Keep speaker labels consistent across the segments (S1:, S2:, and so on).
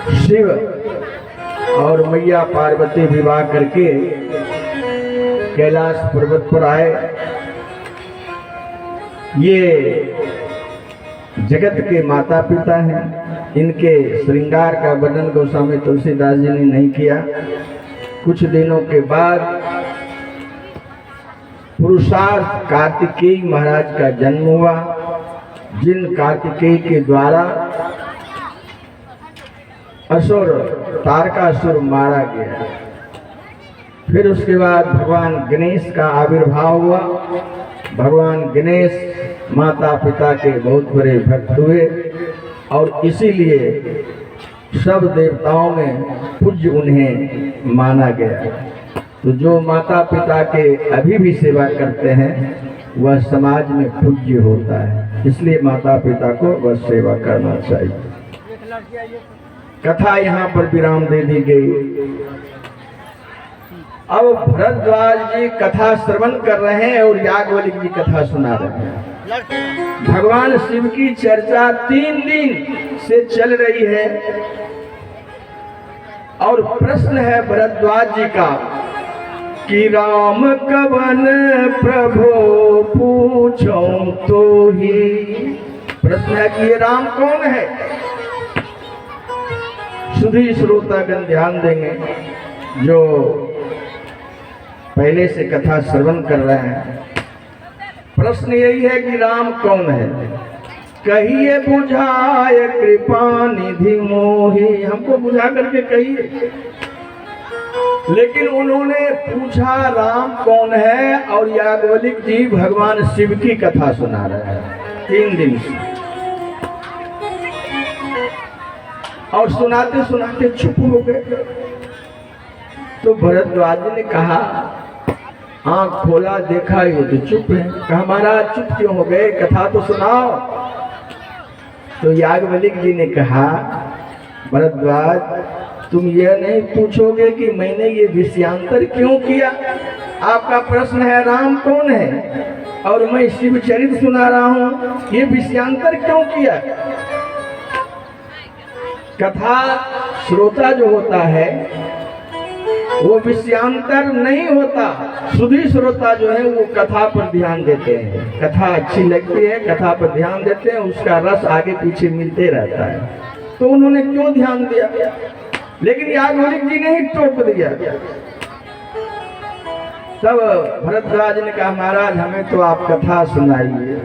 S1: शिव और मैया पार्वती विवाह करके कैलाश पर्वत पर आए। ये जगत के माता पिता हैं। इनके श्रृंगार का वर्णन गोस्वामी तुलसीदास जी ने नहीं किया। कुछ दिनों के बाद पुरुषार्थ कार्तिकेय महाराज का जन्म हुआ, जिन कार्तिकेय के द्वारा असुर तारकासुर मारा गया। फिर उसके बाद भगवान गणेश का आविर्भाव हुआ। भगवान गणेश माता पिता के बहुत बड़े भक्त हुए और इसीलिए सब देवताओं में पूज्य उन्हें माना गया। तो जो माता पिता के अभी भी सेवा करते हैं वह समाज में पूज्य होता है, इसलिए माता पिता को वह सेवा करना चाहिए। कथा यहाँ पर विराम दे दी गई। अब भरद्वाज जी कथा श्रवण कर रहे हैं और याज्ञवल्क्य जी कथा सुना रहे हैं। भगवान शिव की चर्चा 3 दिन से चल रही है और प्रश्न है भरद्वाज जी का कि राम कवन प्रभु पूछो तो ही। प्रश्न है कि ये राम कौन है। सुधी श्रोतागण ध्यान देंगे जो पहले से कथा श्रवण कर रहे हैं। प्रश्न यही है कि राम कौन है। कहिए बुझाए कृपा निधि मोहि, हमको बुझा करके कहिए। लेकिन उन्होंने पूछा राम कौन है और याज्ञवल्क्य जी भगवान शिव की कथा सुना रहे हैं 3 दिन से। और सुनाते सुनाते चुप हो गए। तो भरद्वाज ने कहा, आँख खोला देखा ये तो चुप है। कहा महाराज चुप क्यों हो गए, कथा तो सुनाओ। तो याज्ञवल्क्य जी ने कहा, भरद्वाज तुम यह नहीं पूछोगे कि मैंने ये विषयांतर क्यों किया। आपका प्रश्न है राम कौन है और मैं शिव चरित्र सुना रहा हूँ, ये विषयांतर क्यों किया। कथा श्रोता जो होता है वो विषयांतर नहीं होता। सुधी श्रोता जो है वो कथा पर ध्यान देते हैं। कथा अच्छी लगती है, कथा पर ध्यान देते हैं, उसका रस आगे पीछे मिलते रहता है। तो उन्होंने क्यों ध्यान दिया। लेकिन याज्ञवल्क्य जी ने ही टोक दिया। तब भरद्वाज ने कहा, महाराज हमें तो आप कथा सुनाइए।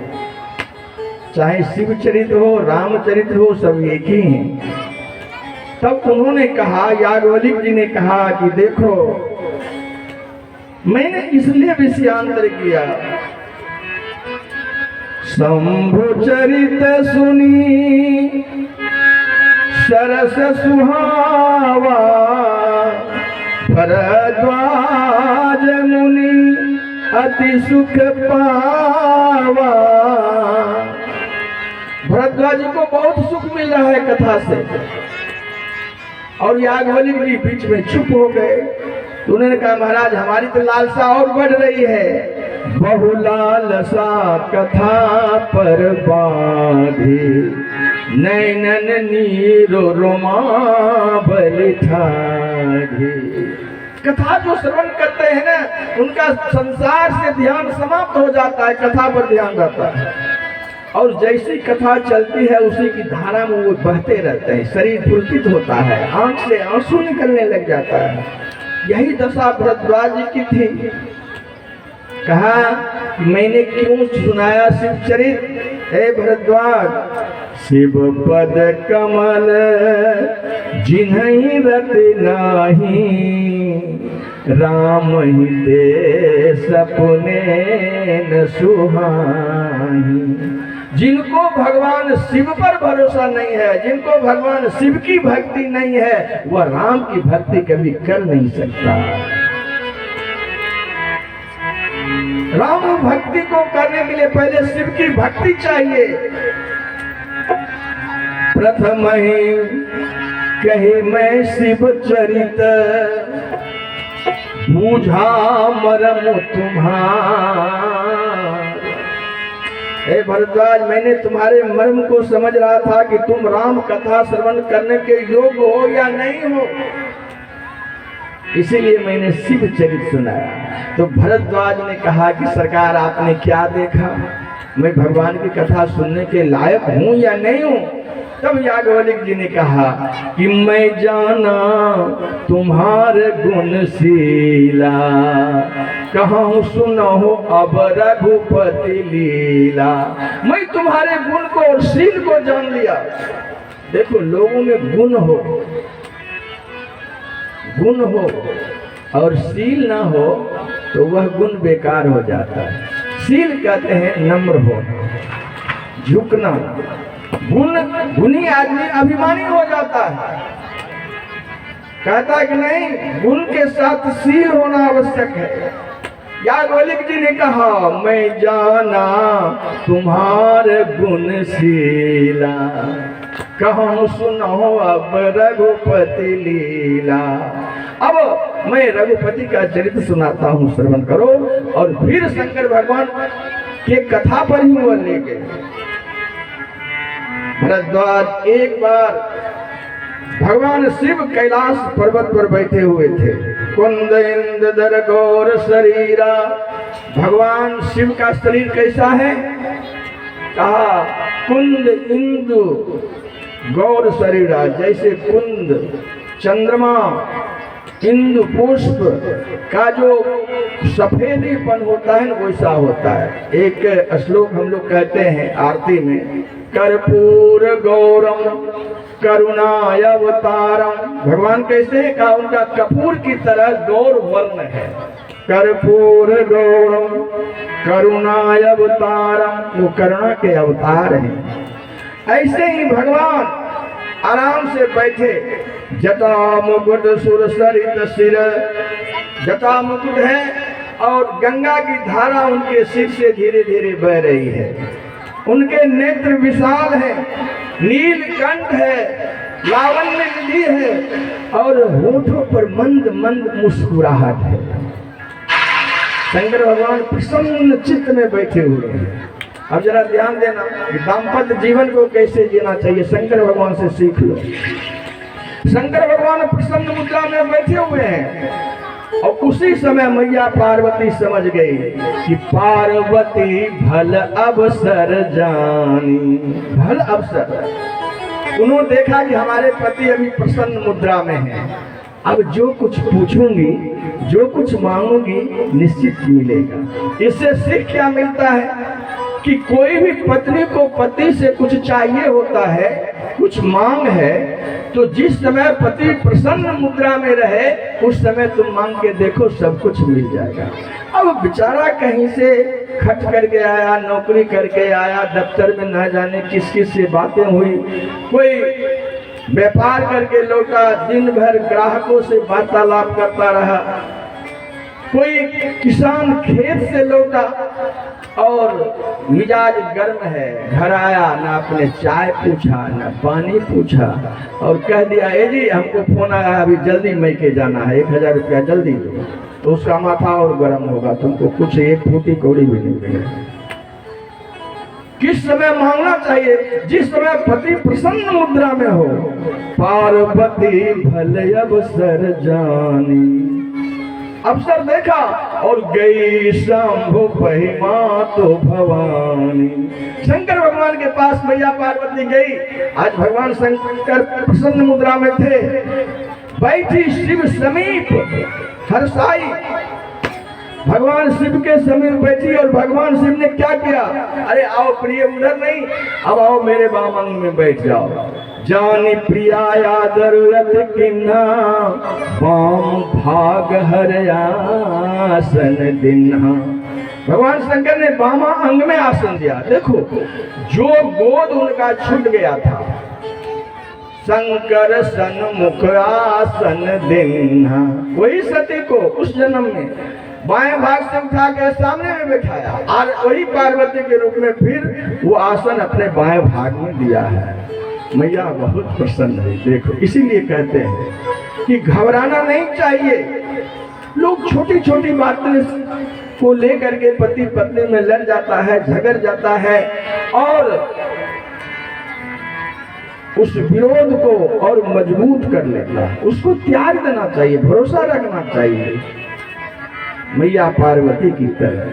S1: चाहे शिव चरित्र हो रामचरित्र हो सब एक ही हैं। तब उन्होंने कहा, याज्ञवल्क्य जी ने कहा कि देखो मैंने इसलिए विषयांतर किया। शंभु चरित सुनी सरस सुहावा, भरद्वाज मुनि अति सुख पावा। भरद्वाज जी को बहुत सुख मिल रहा है कथा से। और याज्ञवल्क्य जी बीच में चुप हो गए। तो उन्होंने कहा, महाराज हमारी तो लालसा और बढ़ रही है। बहु लालसा कथा पर बाधी, नैनन नीरो रोमा बलि ठाढ़ी। कथा जो श्रवण करते हैं ना उनका संसार से ध्यान समाप्त हो जाता है, कथा पर ध्यान रहता है। और जैसी कथा चलती है उसी की धारा में वो बहते रहते हैं। शरीर पुलकित होता है, आंख से आंसू निकलने लग जाता है। यही दशा भरद्वाज जी की थी। कहा मैंने क्यों सुनाया शिव चरित्र। हे भरद्वाज, शिव पद कमल जिन्हीं रति नाही, राम ही दे सपने न सुहाई। जिनको भगवान शिव पर भरोसा नहीं है, जिनको भगवान शिव की भक्ति नहीं है, वह राम की भक्ति कभी कर नहीं सकता। राम भक्ति को करने के लिए पहले शिव की भक्ति चाहिए। प्रथम ही कहे मैं शिव चरित, बूझा मरम तुम्हार। हे भरद्वाज, मैंने तुम्हारे मर्म को समझ रहा था कि तुम राम कथा श्रवण करने के योग्य हो या नहीं हो, इसीलिए मैंने शिव चरित सुनाया। तो भरद्वाज ने कहा कि सरकार आपने क्या देखा, मैं भगवान की कथा सुनने के लायक हूँ या नहीं हूँ? तब याज्ञवल्क्य जी ने कहा कि मैं जाना तुम्हारे गुणशीला, कहाँ सुना हो अब रघुपति लीला। मैं तुम्हारे गुण को और शील को जान लिया। देखो, लोगों में गुण हो और शील ना हो तो वह गुण बेकार हो जाता है। शील कहते हैं नम्र हो, झुकना। गुणी आदमी अभिमानी हो जाता है, कहता है कि नहीं, गुण के साथ शील होना आवश्यक है। याज्ञवल्क्य जी ने कहा मैं जाना तुम्हारे गुणशीला, कहाँ सुनो अब रघुपति लीला। अब मैं रघुपति का चरित्र सुनाता हूँ, श्रवण करो। और फिर शंकर भगवान के कथा पर ही वह ले गए। भरद्वाज, एक बार भगवान शिव कैलाश पर्वत पर बैठे हुए थे। कुंद इंद्र गौर शरीरा, भगवान शिव का शरीर कैसा है? कहा कुंद इंदु गौर शरीरा, जैसे कुंद चंद्रमा इंदु पुष्प का जो सफेदीपन होता है वैसा होता है। एक श्लोक हम लोग कहते हैं आरती में, कर्पूर गौरम करुणाय अवतारम। भगवान कैसे है? कहा उनका कपूर की तरह गौर वर्ण है। कर्पूर गौरम करुणाय अवतारम, वो करुणा के अवतार हैं। ऐसे ही भगवान आराम से बैठे, जटा मुकुट सुर सरित सिर, जटा मुकुट है और गंगा की धारा उनके सिर से धीरे धीरे बह रही है। उनके नेत्र विशाल है, नीलकंठ है, लावण्य निधि है और होठों पर मंद मंद मुस्कुराहट है। शंकर भगवान प्रसन्न चित्त में बैठे हुए हैं। अब जरा ध्यान देना कि दाम्पत्य जीवन को कैसे जीना चाहिए, शंकर भगवान से सीख लो। शंकर भगवान प्रसन्न मुद्रा में बैठे हुए हैं और उसी समय मैया पार्वती समझ गई कि पार्वती भल अवसर जानी। भल अवसर, उन्होंने देखा कि हमारे पति अभी प्रसन्न मुद्रा में हैं, अब जो कुछ पूछूंगी, जो कुछ मांगूंगी निश्चित मिलेगा। इससे सीख क्या मिलता है कि कोई भी पत्नी को पति से कुछ चाहिए होता है, कुछ मांग है, तो जिस समय पति प्रसन्न मुद्रा में रहे उस समय तुम मांग के देखो, सब कुछ मिल जाएगा। अब बेचारा कहीं से खट करके आया, नौकरी करके आया, दफ्तर में न जाने किस किस से बातें हुई, कोई व्यापार करके लौटा, दिन भर ग्राहकों से वार्तालाप करता रहा, कोई किसान खेत से लौटा और मिजाज गर्म है, घर आया, ना अपने चाय पूछा ना पानी पूछा और कह दिया ए जी हमको फोन आया, अभी जल्दी मैके जाना है, 1000 रुपया जल्दी दो। तो उसका माथा और गर्म होगा, तुमको कुछ एक फूटी कौड़ी भी नहीं मिलेगी। किस समय मांगना चाहिए? जिस समय पति प्रसन्न मुद्रा में हो। पार्वती भले अवसर जानी, अवसर देखा और गई शंभु महिमा तो भवानी। शंकर भगवान के पास मैया पार्वती गई। आज भगवान शंकर प्रसन्न मुद्रा में थे, बैठी शिव समीप हर्षाई, भगवान शिव के समीप बैठी और भगवान शिव ने क्या किया? अरे आओ प्रिय, उधर नहीं, अब आओ मेरे वामंग में बैठ जाओ। जानी प्रिया आदर रत किन्ना, वाम भाग हर आसन दिन्हा। भगवान शंकर ने वामा अंग में आसन दिया। देखो, जो गोद उनका छूट गया था, शंकर सन्मुख आसन दिन्हा, वही सती को उस जन्म में बाएं भाग से उठा के सामने में बैठाया और वही पार्वती के रूप में फिर वो आसन अपने बाएं भाग में दिया है। मैया बहुत प्रसन्न है। देखो, इसीलिए कहते हैं कि घबराना नहीं चाहिए। लोग छोटी छोटी बातें को लेकर के पति पत्नी में लड़ जाता है, झगड़ जाता है, और उस विरोध को और मजबूत कर लेता है। उसको त्याग देना चाहिए, भरोसा रखना चाहिए। मैया पार्वती की तरह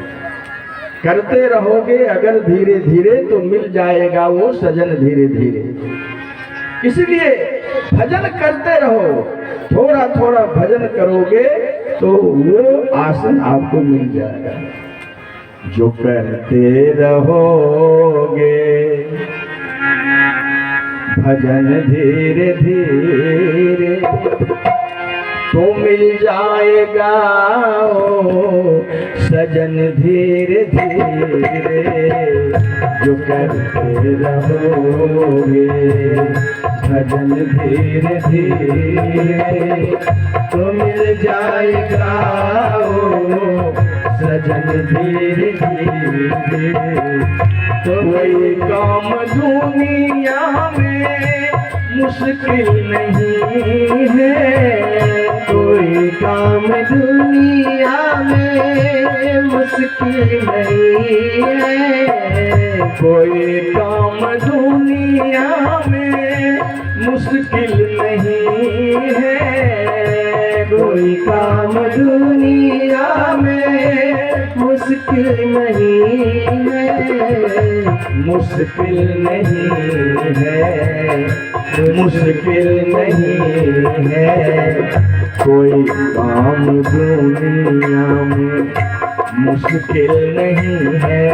S1: करते रहोगे अगर धीरे धीरे तो मिल जाएगा वो सजन धीरे धीरे। इसलिए भजन करते रहो, थोड़ा थोड़ा भजन करोगे तो वो आसन आपको मिल जाएगा। जो करते रहोगे भजन धीरे धीरे तो मिल जाएगा ओ सजन धीरे धीरे। जो करते रहोगे भजन धीरे धीरे तो मिल जाएगा ओ सजन धीरे धीरे। तो कोई काम दुनिया में मुश्किल नहीं है, कोई काम दुनिया में मुश्किल नहीं है, कोई काम दुनिया में मुश्किल नहीं है, कोई काम दुनिया में मुश्किल नहीं है, मुश्किल नहीं है, मुश्किल नहीं है, कोई काम दुनिया में मुश्किल नहीं है।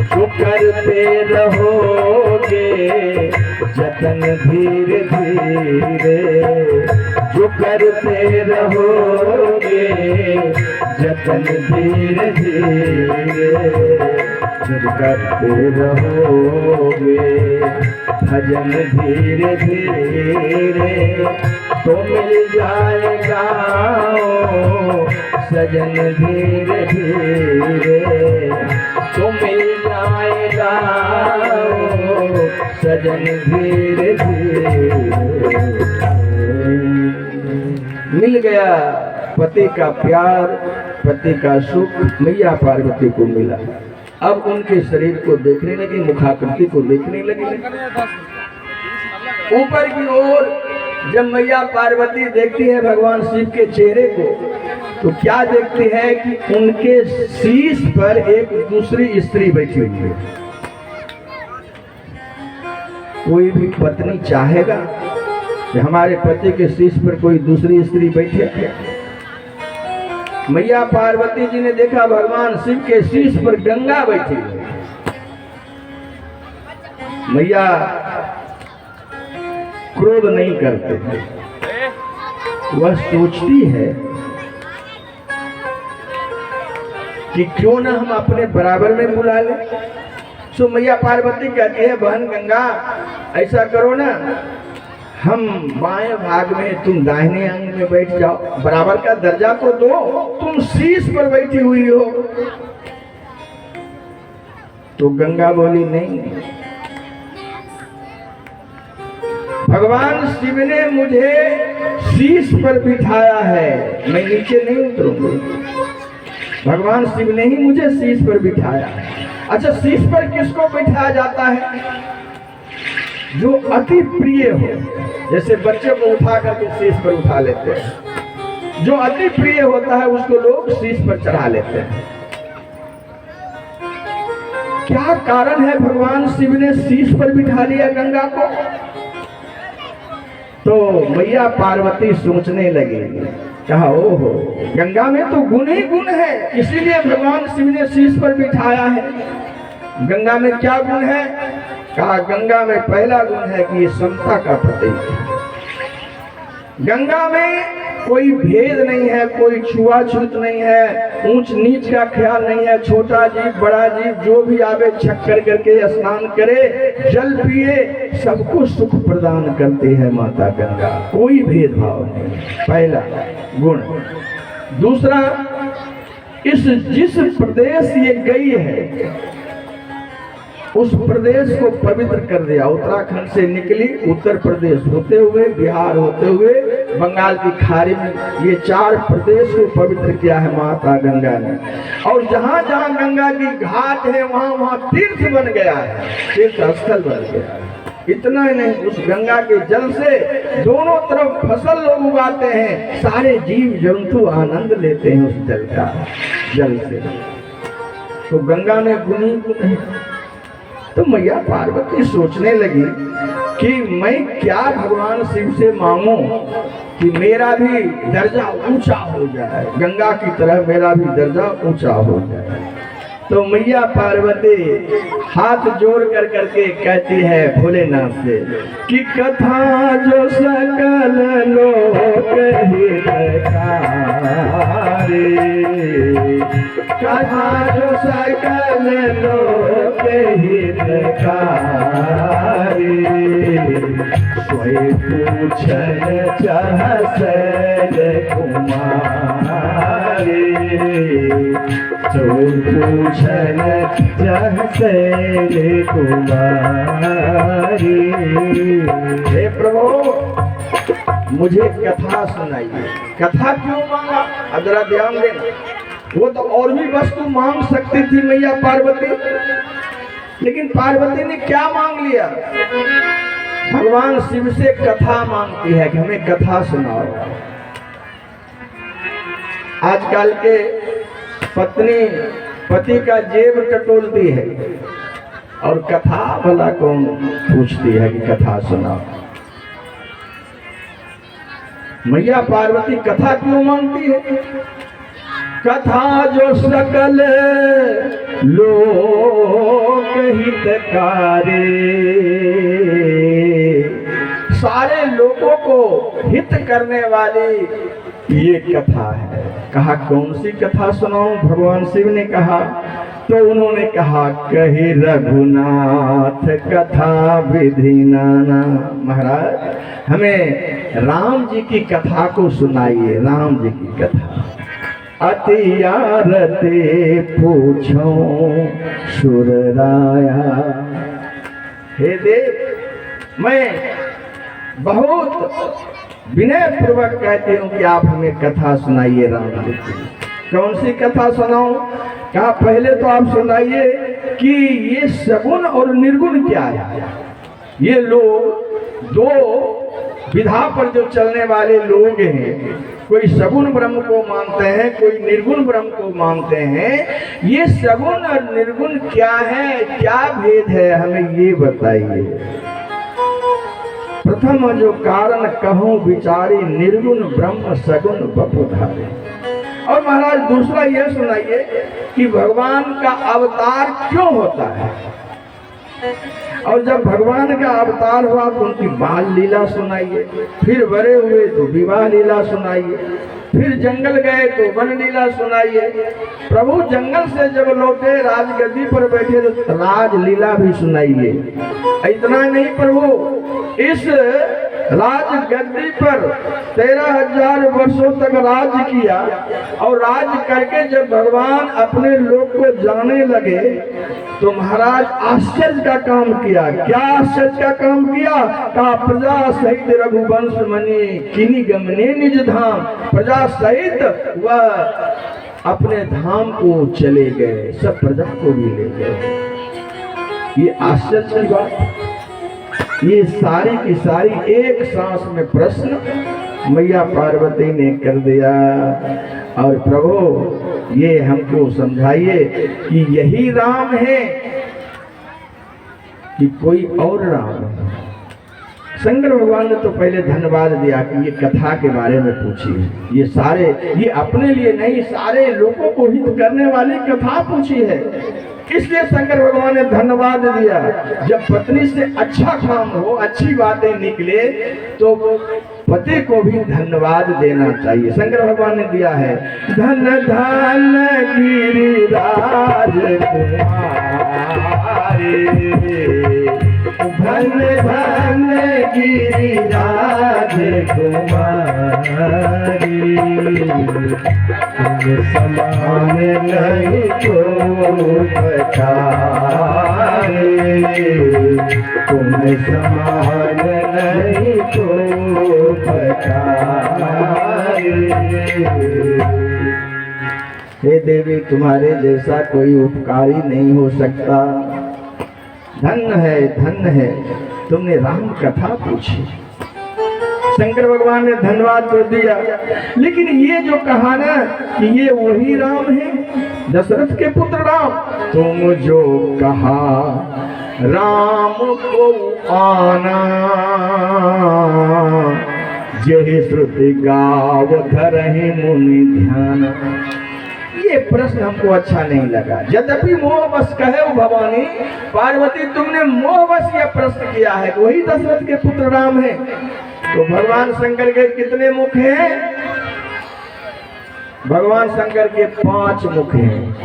S1: जो करते रहोगे जतन धीरे धीरे, जो करते रहोगे जतन धीरे धीरे, जब करते रहोगे भजन धीरे धीरे तो मिल जाएगा ओ सजन धीरे धीरे, तो मिल जाएगा ओ सजन धीरे धीरे। मिल गया पति का प्यार, पति का सुख मैया पार्वती को मिला। अब उनके शरीर को देखने लगी, मुखाकृति को देखने लगी। ऊपर की ओर जब मैया पार्वती देखती है भगवान शिव के चेहरे को, तो क्या देखती है कि उनके शीश पर एक दूसरी स्त्री बैठी हुई है। कोई भी पत्नी चाहेगा कि हमारे पति के शीश पर कोई दूसरी स्त्री बैठे? मैया पार्वती जी ने देखा भगवान शिव के शीश पर गंगा बैठी है। मैया क्रोध नहीं करते, वह सोचती है कि क्यों ना हम अपने बराबर में बुला ले। सो मैया पार्वती कहती है बहन गंगा ऐसा करो ना, हम बाएं भाग में तुम दाहिने अंग में बैठ जाओ, बराबर का दर्जा तो दो, तुम शीश पर बैठी हुई हो। तो गंगा बोली नहीं, भगवान शिव ने मुझे शीश पर बिठाया है, मैं नीचे नहीं उतरूंगी। भगवान शिव ने ही मुझे शीश पर बिठाया है। अच्छा, शीश पर किसको बिठाया जाता है? जो अति प्रिय हो, जैसे बच्चे को उठा करके शीश पर उठा लेते हैं, जो अति प्रिय होता है उसको लोग शीश पर चढ़ा लेते हैं। क्या कारण है भगवान शिव ने शीश पर बिठा लिया गंगा को? तो मैया पार्वती सोचने लगी, कहा ओहो गंगा में तो गुण ही गुण है, इसीलिए भगवान शिव ने शीश पर बिठाया है। गंगा में क्या गुण है? कहा गंगा में पहला गुण है कि ये समता का प्रतीक है। गंगा में कोई भेद नहीं है, कोई छुआछूत नहीं है, ऊंच नीच का ख्याल नहीं है। छोटा जीव बड़ा जीव जो भी आवे छक्कर करके स्नान करे, जल पिए, सबको सुख प्रदान करते हैं माता गंगा, कोई भेदभाव नहीं। पहला गुण। दूसरा, जिस प्रदेश ये गई है उस प्रदेश को पवित्र कर दिया। उत्तराखंड से निकली, उत्तर प्रदेश होते हुए, बिहार होते हुए बंगाल की खाड़ी में ये 4 प्रदेश को पवित्र किया है माता गंगा ने। और जहाँ जहाँ गंगा की घाट है वहाँ वहाँ तीर्थ बन गया है, तीर्थ स्थल बन गया है। इतना ही नहीं, उस गंगा के जल से दोनों तरफ फसल लोग उगाते हैं, सारे जीव जंतु आनंद लेते हैं उस जल का, जल से। तो गंगा ने गुनी गुनी, तो मैया पार्वती सोचने लगी कि मैं क्या भगवान शिव से मांगू कि मेरा भी दर्जा ऊंचा हो जाए, गंगा की तरह मेरा भी दर्जा ऊंचा हो जाए। तो मैया पार्वती हाथ जोड़ कर करके कहती है भोलेनाथ से कि कथा जो सकल लोक हितकारी, कथा जो सकल लोक हितकारी, सोई पूछन चाहत कुमारी, सोई पूछन चाहत कुमारी। हे प्रभु मुझे कथा सुनाइए। कथा क्यों मांगा, अब जरा ध्यान देना। वो तो और भी वस्तु मांग सकती थी मैया पार्वती, लेकिन पार्वती ने क्या मांग लिया? भगवान शिव से कथा मांगती है कि हमें कथा सुनाओ। आजकल के पत्नी पति का जेब टटोलती है और कथा भला कौन पूछती है कि कथा सुनाओ। मैया पार्वती कथा क्यों मांगती है? कथा जो सकल लोक हितकारी, सारे लोगों को हित करने वाली ये कथा है। कहा कौन सी कथा सुनाऊं? भगवान शिव ने कहा, तो उन्होंने कहा कही रघुनाथ कथा विधि नाना। महाराज हमें राम जी की कथा को सुनाइए, राम जी की कथा। अति आरती पूछो सुरराया। हे देव मैं बहुत विनय पूर्वक कहती हूँ कि आप हमें कथा सुनाइए राम जी की। कौन सी कथा सुनाऊं? कहा पहले तो आप सुनाइए कि ये सगुण और निर्गुण क्या है। ये लोग दो विधा पर जो चलने वाले लोग हैं, कोई सगुण ब्रह्म को मानते हैं, कोई निर्गुण ब्रह्म को मानते हैं। ये सगुण और निर्गुण क्या है, क्या भेद है, हमें ये बताइए। प्रथम जो कारण कहूँ विचारी, निर्गुण ब्रह्म सगुण बपुधारे। और महाराज दूसरा यह सुनाइए कि भगवान का अवतार क्यों होता है, और जब भगवान का अवतार हुआ तो उनकी बाल लीला सुनाइए, फिर बड़े हुए तो विवाह लीला सुनाइए, फिर जंगल गए तो वन लीला सुनाइए। प्रभु जंगल से जब लौटे राजगद्दी पर बैठे तो राज लीला भी सुनाइए। इतना नहीं प्रभु, इस राजगद्दी पर 13,000 वर्षों तक राज किया, और राज करके जब भगवान अपने लोक को जाने लगे तो महाराज आश्चर्य का काम किया। क्या आश्चर्य का काम किया? कहा प्रजा सहित रघुवंश मणि किनी गमने निज धाम। प्रजा सहित वह अपने धाम को चले गए, सब प्रजा को भी ले गए। ये आश्चर्य की बात। ये सारी की सारी एक सांस में प्रश्न मैया पार्वती ने कर दिया। और प्रभु ये हमको समझाइए कि यही राम है कि कोई और राम है। शंकर भगवान ने तो पहले धन्यवाद दिया कि ये कथा के बारे में पूछी। ये सारे, ये अपने लिए नहीं, सारे लोगों को हित करने वाली कथा पूछी है, इसलिए शंकर भगवान ने धन्यवाद दिया। जब पत्नी से अच्छा काम हो, अच्छी बातें निकले, तो पति को भी धन्यवाद देना चाहिए। शंकर भगवान ने दिया है, धन धन गिरिराज कुमारी, धन धन गिरिराज कुमारी, तुम समान नहीं को बचाए, तुम समान नहीं को बचाए। हे देवी तुम्हारे जैसा कोई उपकारी नहीं हो सकता। धन्य है तुमने राम कथा पूछी। शंकर भगवान ने धन्यवाद तो दिया, लेकिन ये जो कहा ना कि ये वही राम है, दशरथ के पुत्र राम, तुम जो कहा राम को आना, यही श्रुति गाव धरहि मुनि ध्यान। ये प्रश्न हमको अच्छा नहीं लगा। यद्यपि मोहवश कहे भवानी पार्वती, तुमने मोहवश यह प्रश्न किया है कि वही दशरथ के पुत्र राम है। तो भगवान शंकर के कितने मुख हैं? भगवान शंकर के 5 मुख हैं।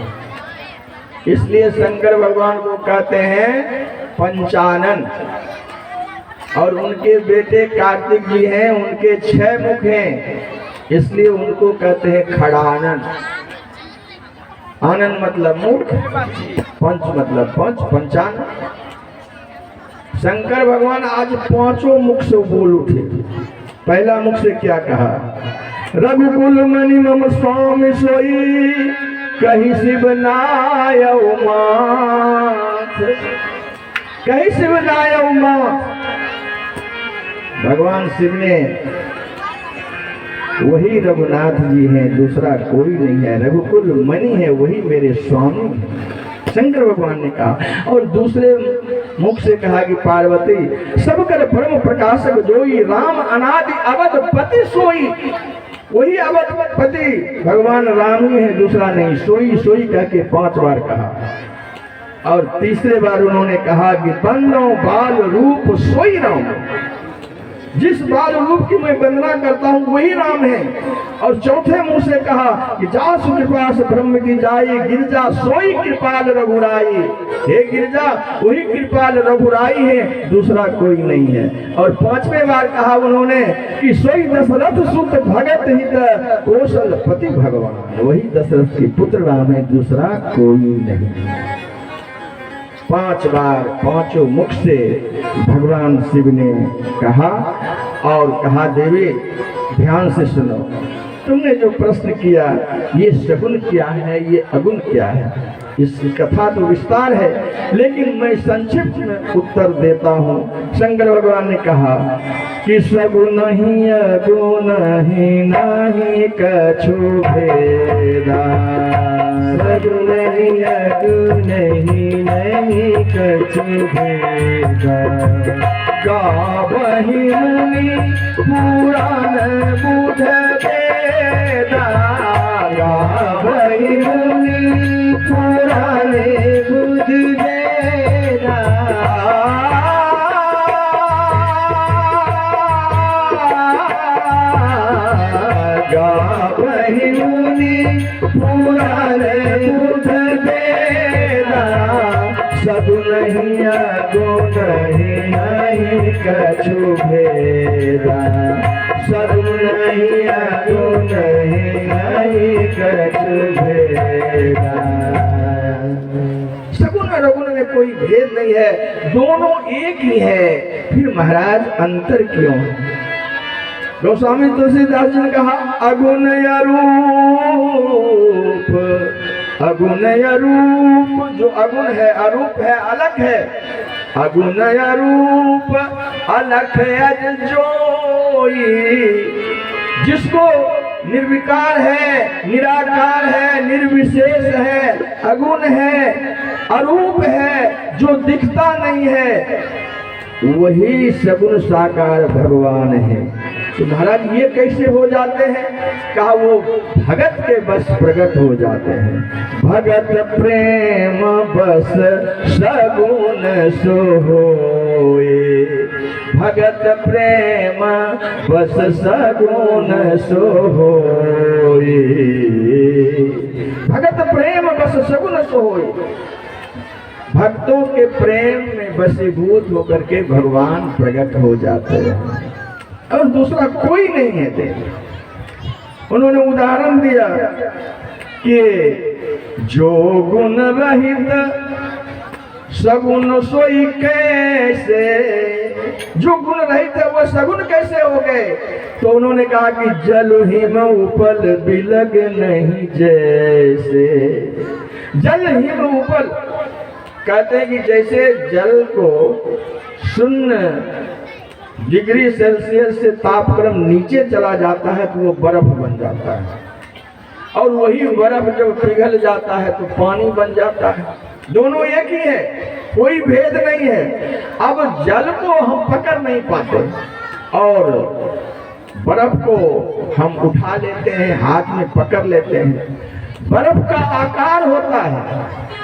S1: इसलिए शंकर भगवान को कहते हैं पंचानन। और उनके बेटे कार्तिक जी हैं, उनके 6 मुख हैं, इसलिए उनको कहते हैं खड़ानन। आनंद मतलब मूर्ख, पंच मतलब पंचानन। शंकर भगवान आज 5 मुख से बोल उठे। पहला मुख से क्या कहा? रघुकुल मणि मम स्वामी सोई, कहीं शिव नाय उमाथ, कहीं शिव नाय उमाथ। भगवान शिव ने वही रघुनाथ जी हैं, दूसरा कोई नहीं है। रघुकुल मणि है, वही मेरे स्वामी शंकर भगवान ने कहा। और दूसरे मुख से कहा कि पार्वती सबकर परम प्रकाशक जोई, राम अनादि अवधपति सोई। वही अवधपति भगवान राम ही है, दूसरा नहीं। सोई सोई कह के 5 बार कहा। और तीसरे बार उन्होंने कहा कि बंदो बाल रूप सोई राम, जिस बाल रूप की मैं वंदना करता हूँ वही राम है। और चौथे मुंह से कहा कि जासु कृपा से ब्रह्म की जाई, गिरजा सोई कृपाल रघुराई। हे गिरजा वही कृपाल रघुराई है, दूसरा कोई नहीं है। और 5वें बार कहा उन्होंने कि सोई दशरथ सुत भगत हित कौशलपति भगवान, वही दशरथ के पुत्र राम है, दूसरा कोई नहीं। 5 बार 5 मुख से भगवान शिव ने कहा। और कहा देवी ध्यान से सुनो, तुमने जो प्रश्न किया ये सगुण क्या है, ये अगुण क्या है, इसकी कथा तो विस्तार है, लेकिन मैं संक्षिप्त में उत्तर देता हूँ। शंकर भगवान ने कहा कि सगुण ही अगुण ही नहीं कछु भेदा, सगुण ही अगुण ही नहीं कछु भेदा। गावहि मुनि पुराण बुध वेदा, गावहि मुनि पुराण बुध वेदा। गावहि मुनि पुराण बुध वेदा, सगुण ही अगुण ही नहीं कछु भेदा, सगुण ही अगुण ही नहीं कछु भेदा। सगुण और अवगुण में कोई भेद नहीं है, दोनों एक ही है। फिर महाराज अंतर क्यों? गोस्वामी तुलसीदास जी ने कहा अगुण अरूप, अगुण अरूप, जो अगुण है अरूप है अलग है। अगुण अरूप अलग है जोई, जिसको निर्विकार है, निराकार है, निर्विशेष है, अगुण है, अरूप है, जो दिखता नहीं है, वही सगुण साकार भगवान है। तो महाराज ये कैसे हो जाते हैं? कहा वो भगत के बस प्रकट हो जाते हैं। भगत प्रेम बस सगुण सोए, भगत प्रेम बस सगुण सोए, भगत प्रेम बस सगुण सोए। भक्तों के प्रेम में बसीभूत होकर के भगवान प्रकट हो जाते हैं और दूसरा कोई नहीं है देव। उन्होंने उदाहरण दिया कि जो गुण रहित सगुन सोई कैसे, जो गुण रहित है वो सगुन कैसे हो गए? तो उन्होंने कहा कि जल हिम उपल बिलग नहीं जैसे। जल हिम उपल कहते हैं कि जैसे जल को 0 डिग्री सेल्सियस से तापक्रम नीचे चला जाता है तो वो बर्फ बन जाता है, और वही बर्फ जब पिघल जाता है तो पानी बन जाता है। दोनों एक ही है, कोई भेद नहीं है। अब जल को हम पकड़ नहीं पाते और बर्फ को हम उठा लेते हैं, हाथ में पकड़ लेते हैं। बर्फ का आकार होता है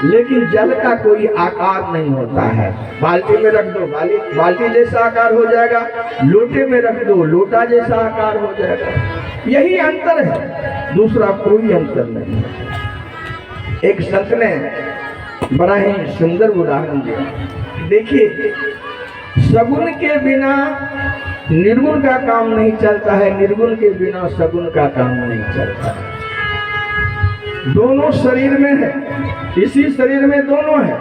S1: लेकिन जल का कोई आकार नहीं होता है। बाल्टी में रख दो बाल्टी जैसा आकार हो जाएगा, लोटे में रख दो लोटा जैसा आकार हो जाएगा। यही अंतर है, दूसरा कोई अंतर नहीं। एक संत ने बड़ा ही सुंदर उदाहरण दिया। देखिए, सगुन के बिना निर्गुण का काम नहीं चलता है, निर्गुण के बिना सगुन का काम नहीं चलता है। दोनों शरीर में है, इसी शरीर में दोनों है,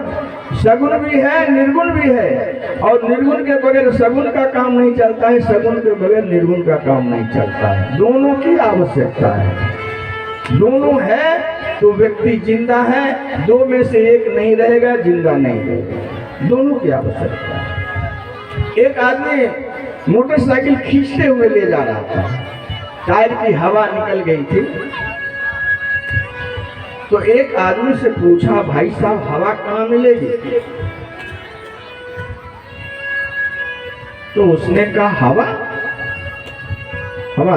S1: सगुन भी है निर्गुण भी है, और निर्गुण के बगैर सगुन का काम नहीं चलता है, सगुन के बगैर निर्गुण का काम नहीं चलता है। दोनों की आवश्यकता है। दोनों है तो व्यक्ति जिंदा है, दो में से एक नहीं रहेगा, जिंदा नहीं रहेगा। दोनों की आवश्यकता है। एक आदमी मोटरसाइकिल खींचते हुए ले जा रहा था, टायर की हवा निकल गई थी, तो एक आदमी से पूछा, भाई साहब हवा कहाँ मिलेगी? तो उसने कहा हवा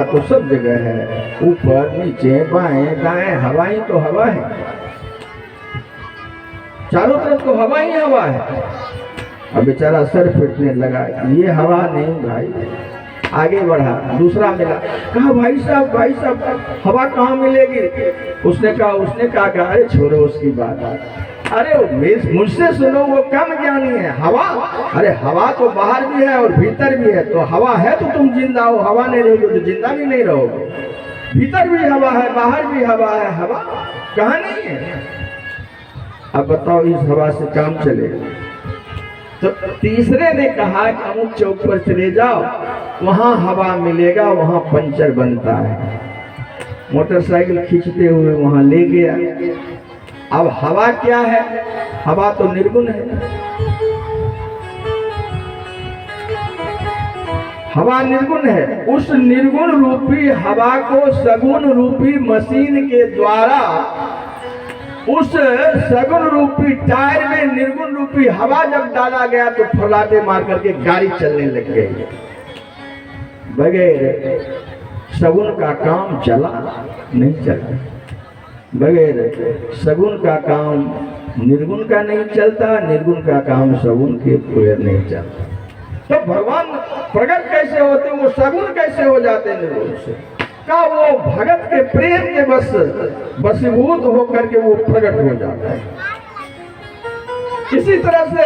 S1: तो सब जगह है, ऊपर नीचे बाएं दाएं, हवा ही तो हवा है, चारों तरफ तो हवा ही हवा है। अब बेचारा सर फिटने लगा, ये हवा नहीं भाई। आगे बढ़ा, दूसरा मिला, कहा भाई साहब हवा कहाँ मिलेगी? उसने कहा अरे छोड़ो उसकी बात, अरे मुझसे सुनो, वो कम ज्ञानी है। हवा, अरे हवा तो बाहर भी है और भीतर भी है, तो हवा है तो तुम जिंदा हो, हवा नहीं रहोगे तो जिंदा भी नहीं रहोगे। भीतर भी हवा है, बाहर भी हवा है, हवा कहाँ नहीं है? अब बताओ इस हवा से काम चलेगा? तो तीसरे ने कहा कि अमुक चौक पर चले जाओ, वहां हवा मिलेगा, वहां पंचर बनता है। मोटरसाइकिल खींचते हुए वहां ले गया। अब हवा क्या है? हवा तो निर्गुण है। हवा निर्गुण है। उस निर्गुण रूपी हवा को सगुण रूपी मशीन के द्वारा उस सगुण रूपी टायर में निर्गुण रूपी हवा जब डाला गया तो फर्राटे मार करके गाड़ी चलने लग गई। बगैर सगुन का काम चला नहीं चलता, बगैर सगुन का काम निर्गुण का नहीं चलता, निर्गुण का काम सगुन के बगैर नहीं चलता। तो भगवान प्रकट कैसे होते, वो सगुन कैसे हो जाते निर्गुण से? का वो भगत के प्रेम के बसीभूत होकर के वो प्रकट हो जाता है। इसी तरह से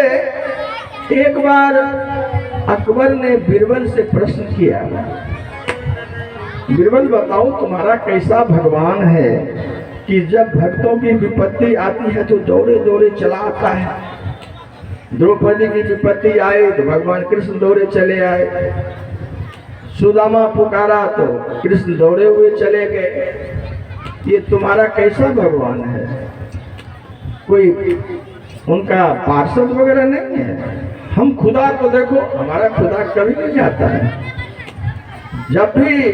S1: एक बार अकबर ने बीरबल से प्रश्न किया, बीरबल बताओ तुम्हारा कैसा भगवान है कि जब भक्तों की विपत्ति आती है तो दौड़े दौड़े चला आता है। द्रौपदी की विपत्ति आई तो भगवान कृष्ण दौड़े चले आए, सुदामा पुकारा तो कृष्ण दौड़े हुए चले गए। ये तुम्हारा कैसा भगवान है? कोई उनका पार्षद वगैरह नहीं है। हम खुदा को देखो, हमारा खुदा कभी नहीं जाता है। जब भी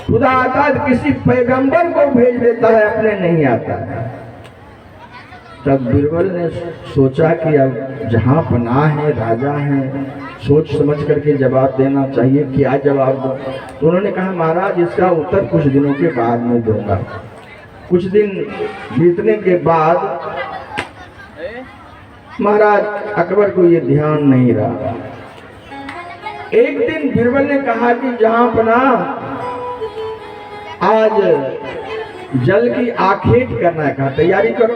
S1: खुदा आता है किसी पैगंबर को भेज देता है, अपने नहीं आता है। तब बीरबल ने सोचा कि अब जहाँ पनाह है, राजा है, सोच समझ करके जवाब देना चाहिए। क्या जवाब दो? तो उन्होंने कहा महाराज इसका उत्तर कुछ दिनों के बाद में दूंगा। कुछ दिन बीतने के बाद महाराज अकबर को ये ध्यान नहीं रहा। एक दिन बीरबल ने कहा कि जहाँ पनाह आज जल की आखेट करना है, कहा तैयारी करो।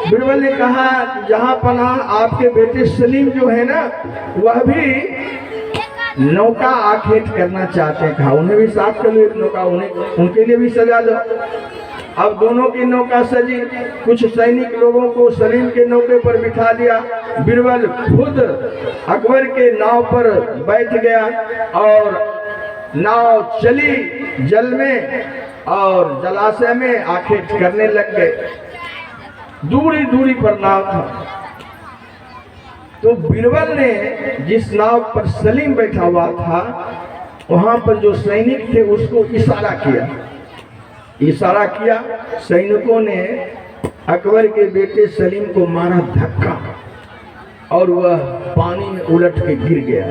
S1: बीरबल ने कहा जहां पनाह आपके बेटे सलीम जो है ना, वह भी नौका आखेट करना चाहते हैं, कहा उन्हें भी साथ कर लो, एक नौका उन्हें उनके लिए भी सजा दो। अब दोनों की नौका सजी, कुछ सैनिक लोगों को सलीम के नौके पर बिठा दिया। बीरबल खुद अकबर के नाव पर बैठ गया और नाव चली जल में और जलाशय में आंखें करने लग गए। दूरी दूरी पर नाव था। तो बीरबल ने जिस नाव पर सलीम बैठा हुआ था वहां पर जो सैनिक थे उसको इशारा किया। इशारा किया, सैनिकों ने अकबर के बेटे सलीम को मारा धक्का और वह पानी में उलट के गिर गया।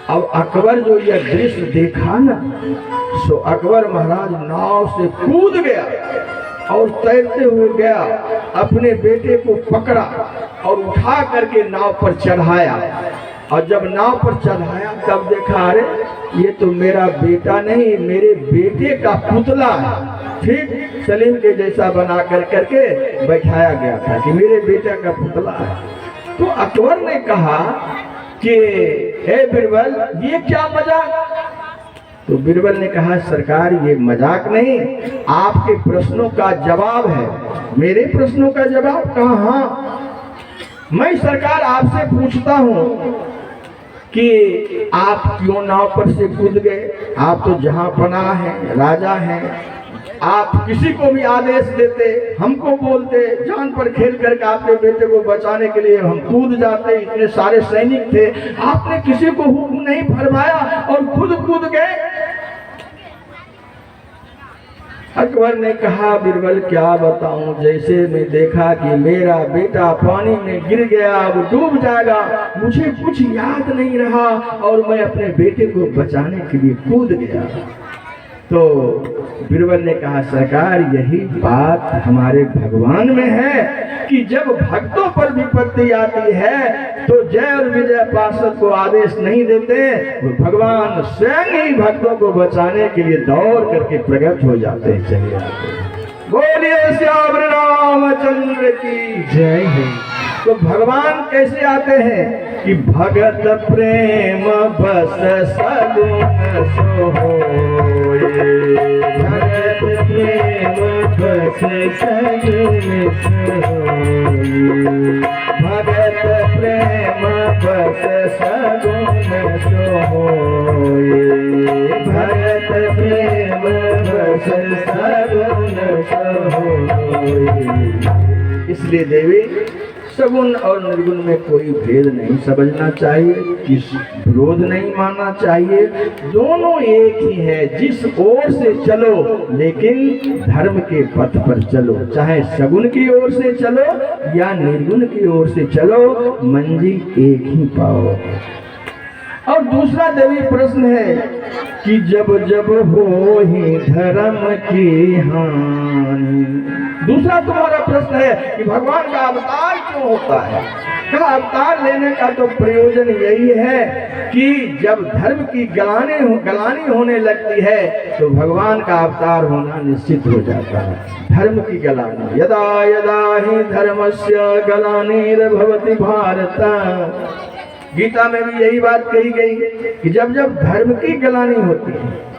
S1: अब अकबर जो यह दृश्य देखा ना, सो अकबर महाराज नाव से कूद गया और तैरते हुए गया, अपने बेटे को पकड़ा और उठा करके नाव पर चढ़ाया। और जब नाव पर चढ़ाया तब देखा, अरे ये तो मेरा बेटा नहीं, मेरे बेटे का पुतला है। ठीक सलीम के जैसा बना कर करके बैठाया गया था कि मेरे बेटा का पुतला है। तो अकबर ने कहा कि हे बीरबल, ये क्या मजाक? तो बीरबल ने कहा, सरकार ये मजाक नहीं, आपके प्रश्नों का जवाब है। मेरे प्रश्नों का जवाब? कहा हाँ। मैं सरकार आपसे पूछता हूँ कि आप क्यों नाव पर से कूद गए? आप तो जहां पनाह हैं, राजा हैं, आप किसी को भी आदेश देते, हमको बोलते, जान पर खेल करके आपके बेटे को बचाने के लिए हम कूद जाते, इतने सारे सैनिक थे, आपने किसी को हुक्म नहीं फरमाया और खुद कूद गए। अकबर ने कहा, बीरबल क्या बताऊं, जैसे मैं देखा कि मेरा बेटा पानी में गिर गया, वो डूब जाएगा, मुझे कुछ याद नहीं रहा और मैं अपने बेटे को बचाने के लिए कूद गया। तो बीरबल ने कहा, सरकार यही बात हमारे भगवान में है कि जब भक्तों पर विपत्ति आती है तो जय और विजय पार्षद को आदेश नहीं देते, वो भगवान स्वयं ही भक्तों को बचाने के लिए दौड़ करके प्रकट हो जाते हैं। चलिए बोलिए श्याम रामचंद्र की जय है। तो भगवान कैसे आते हैं कि भगत प्रेम बस सगुन सोए, भगत प्रेम बस सगुन सोए, भगत प्रेम बस सगुन सोए, भगत प्रेम बस सगुन सोए। इसलिए देवी सगुण और निर्गुण में कोई भेद नहीं समझना चाहिए, किस विरोध नहीं मानना चाहिए, दोनों एक ही है। जिस ओर से चलो लेकिन धर्म के पथ पर चलो, चाहे सगुण की ओर से चलो या निर्गुण की ओर से चलो, मंजिल एक ही पाओ। और दूसरा देवी प्रश्न है कि जब जब हो ही धर्म की हानि। दूसरा तुम्हारा प्रश्न है कि भगवान का अवतार क्यों होता है? का अवतार लेने का तो प्रयोजन यही है कि जब धर्म की गलानी होने लगती है तो भगवान का अवतार होना निश्चित हो जाता है। धर्म की गलानी, यदा यदा ही धर्मस्य ग्लानिर्भवति भारत, गीता में भी यही बात कही गई कि जब जब धर्म की गलानी होती है।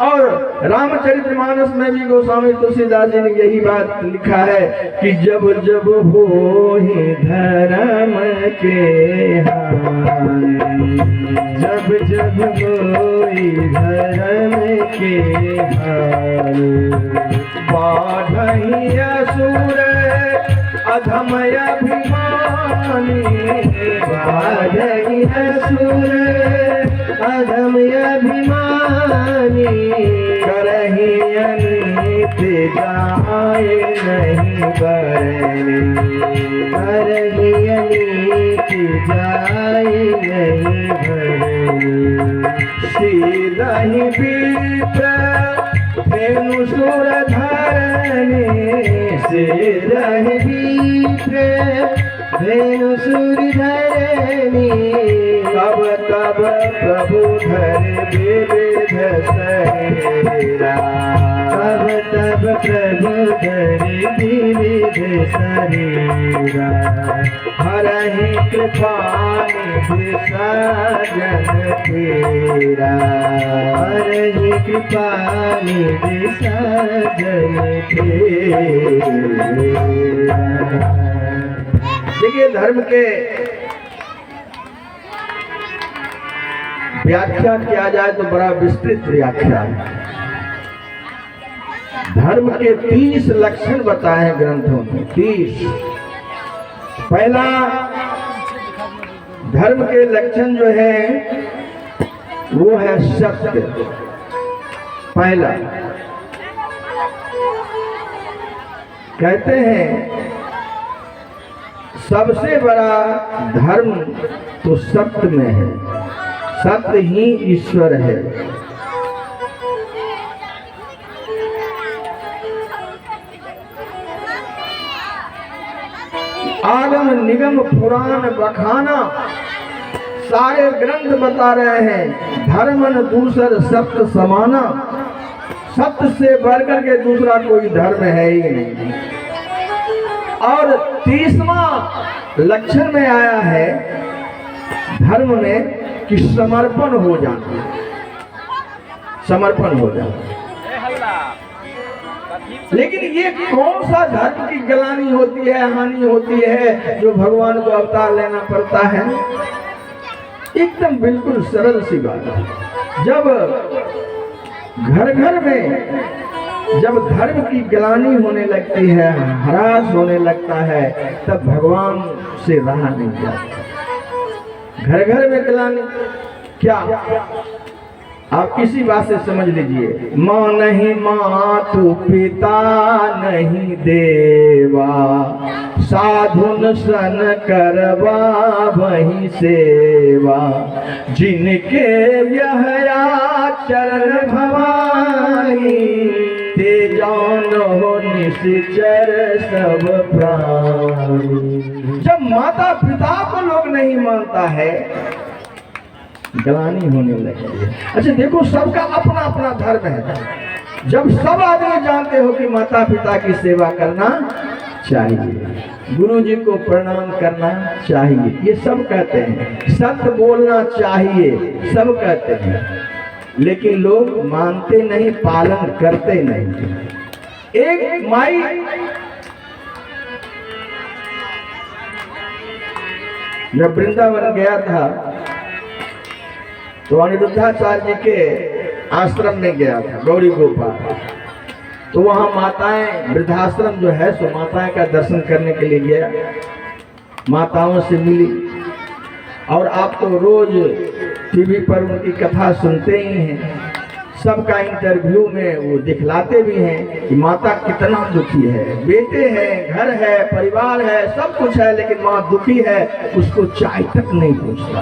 S1: और रामचरितमानस में भी गोस्वामी तुलसीदास जी ने यही बात लिखा है कि जब जब हो ही धर्म के हानि, जब जब होई धर्म के हानि, बाढ़हि असुर अधम अभिमानी, बाढ़हि असुर अधम अभिमानी, करहि अनित जाए नहीं बरनी, करहि अनित जाए नहीं बरनी, सीधहि विप्र धेनु सुर धरनी, सीधहि विप्र
S2: धेनु सूर्य धरनी
S1: तब तब प्रभु धरे विविध शरीरा
S2: तब तब प्रभु धरे विविध शरीरा
S1: हरहि कृपा निधि सजन तेरा
S2: हरहि कृपा निधि सजन तेरा।
S1: देखिए धर्म के व्याख्या किया जाए तो बड़ा विस्तृत व्याख्या है। धर्म के 30 लक्षण बताए हैं ग्रंथों में, 30। पहला धर्म के लक्षण जो है वो है सत्य। पहला कहते हैं सबसे बड़ा धर्म तो सत्य में है, सत्य ही ईश्वर है। आगम निगम पुराण बखाना सारे ग्रंथ बता रहे हैं धर्मन दूसर सत्य समाना। सत्य से बढ़कर के दूसरा कोई धर्म है ही नहीं। और 30वां लक्षण में आया है धर्म में कि समर्पण हो जाना, समर्पण हो जाना। लेकिन ये कौन सा धर्म की गलानी होती है, हानि होती है जो भगवान को अवतार लेना पड़ता है? एकदम बिल्कुल सरल सी बात है। जब घर घर में जब धर्म की गलानी होने लगती है, ह्रास होने लगता है, तब भगवान से रहा नहीं जाता। घर घर में गलानी क्या? आप इसी बात से समझ लीजिए। माँ नहीं मातु पिता नहीं देवा, साधुन सन करवा वही सेवा, जिनके यह चरण भवानी, ते जान हो निश्चर सब प्राणी। जब माता पिता को लोग नहीं मानता है, गलानी होने लगती है। अच्छा देखो, सबका अपना अपना धर्म है। जब सब आदमी जानते हो कि माता पिता की सेवा करना चाहिए, गुरु जी को प्रणाम करना चाहिए, ये सब कहते हैं, सत्य बोलना चाहिए, सब कहते हैं, लेकिन लोग मानते नहीं, पालन करते नहीं। एक माई जब वृंदावन गया था तो अनिरुद्धाचार्य जी के आश्रम में गया था, गौरी गोपाल। तो वहाँ माताएं, वृद्धाश्रम जो है सो माताएं का दर्शन करने के लिए गया, माताओं से मिली। और आप तो रोज टीवी पर उनकी कथा सुनते ही हैं, सबका इंटरव्यू में वो दिखलाते भी हैं कि माता कितना दुखी है, बेटे हैं, घर है, परिवार है, सब कुछ है, लेकिन माँ दुखी है, उसको चाय तक नहीं पूछता।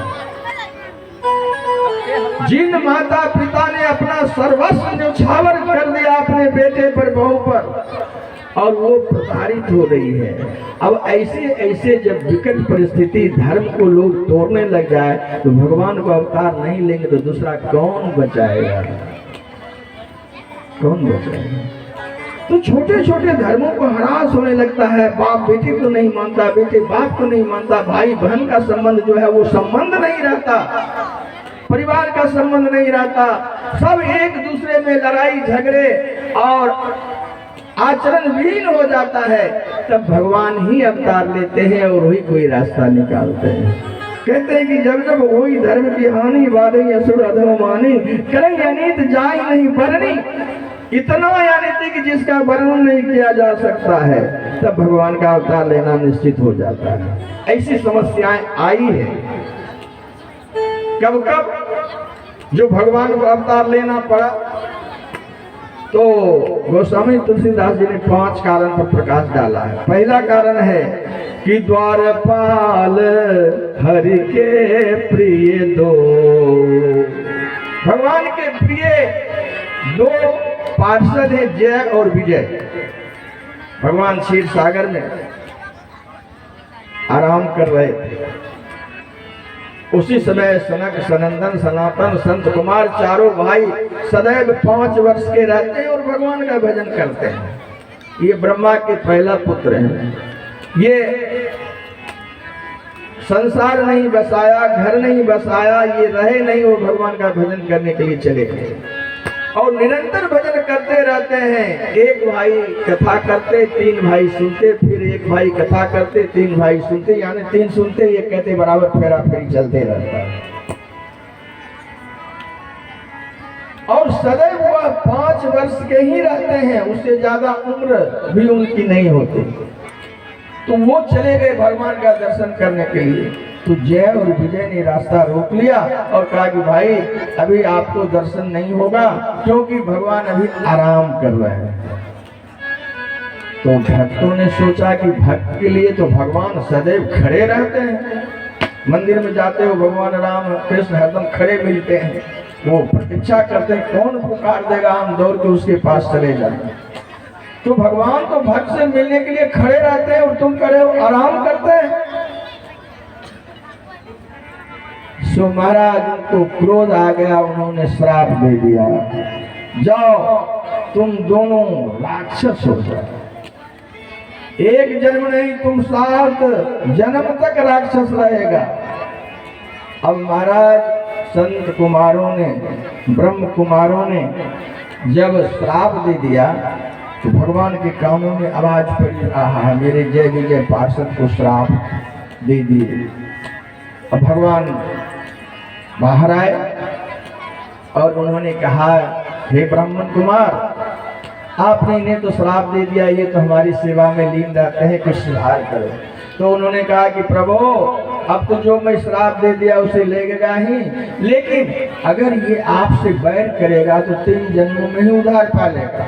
S1: जिन माता पिता ने अपना सर्वस्व न्यौछावर कर दिया अपने बेटे पर, बहू पर, और वो प्रताड़ित हो रही है। अब ऐसे ऐसे जब विकट परिस्थिति धर्म को लोग तोड़ने लग जाए तो भगवान को अवतार नहीं लेंगे तो दूसरा कौन बचाएगा? कौन बचाएगा? तो छोटे छोटे धर्मों को ह्रास होने लगता है। बाप बेटे को नहीं मानता, बेटे बाप को नहीं मानता, भाई बहन का संबंध जो है वो संबंध नहीं रहता, परिवार का संबंध नहीं रहता, सब एक दूसरे में लड़ाई झगड़े और आचरण विहीन हो जाता है। तब भगवान ही अवतार लेते हैं और वही कोई रास्ता निकालते हैं। कहते हैं कि जब जब वही धर्म की हानि बाधे असुर अधर्मानी, करें अनित जाय नहीं बरनी, इतना अनित कि जिसका वर्णन नहीं किया जा सकता है, तब भगवान का अवतार लेना निश्चित हो जाता है। ऐसी समस्याएं आई है। कब कब जो भगवान को अवतार लेना पड़ा, तो गोस्वामी तुलसीदास जी ने 5 कारण पर प्रकाश डाला है। पहला कारण है कि द्वारपाल हरि के प्रिय दो, भगवान के प्रिय 2 पार्षद हैं, जय और विजय। भगवान क्षीर सागर में आराम कर रहे थे। उसी समय सनक, सनंदन, सनातन, संत कुमार चारों भाई सदैव 5 वर्ष के रहते हैं और भगवान का भजन करते हैं। ये ब्रह्मा के पहला पुत्र हैं। ये संसार नहीं बसाया, घर नहीं बसाया, ये रहे नहीं, वो भगवान का भजन करने के लिए चले गए और निरंतर भजन करते रहते हैं। एक भाई कथा करते, 3 भाई सुनते, फिर एक भाई कथा करते, 3 भाई सुनते, यानी 3 सुनते, एक कहते, बराबर फेरा फेरी चलते रहता है। और सदैव वह 5 वर्ष के ही रहते हैं, उससे ज्यादा उम्र भी उनकी नहीं होती। तो वो चले गए भगवान का दर्शन करने के लिए। तो जय और विजय ने रास्ता रोक लिया और कहा कि भाई अभी आपको दर्शन नहीं होगा, क्योंकि भगवान अभी आराम कर रहे हैं। तो भक्तों ने सोचा कि भक्त के लिए तो भगवान सदैव खड़े रहते हैं। मंदिर में जाते हो भगवान राम कृष्ण हरदम खड़े मिलते हैं, वो प्रतीक्षा करते हैं कौन पुकार देगा, हम दौड़ के उसके पास चले जाएंगे। तो भगवान तो भक्त से मिलने के लिए खड़े रहते हैं और तुम खड़े हो आराम करते हैं। सो महाराज को क्रोध आ गया, उन्होंने श्राप दे दिया, जाओ तुम दोनों राक्षस हो जाओ। एक जन्म नहीं, तुम 7 जन्म तक राक्षस रहेगा। अब महाराज संत कुमारों ने, ब्रह्म कुमारों ने जब श्राप दे दिया तो भगवान के कानों में आवाज पड़ी, आहा मेरे जय विजय पार्षद को श्राप दे दिए। अब भगवान बाहर आए और उन्होंने कहा, हे ब्राह्मण कुमार, आपने इन्हें तो श्राप दे दिया, ये तो हमारी सेवा में लीन रहते हैं, कुछ सुधार करो। तो उन्होंने कहा कि प्रभु अब तो जो मैं श्राप दे दिया उसे लेगा ही, लेकिन अगर ये आपसे बैर करेगा तो 3 जन्मों में ही उधार पा लेगा,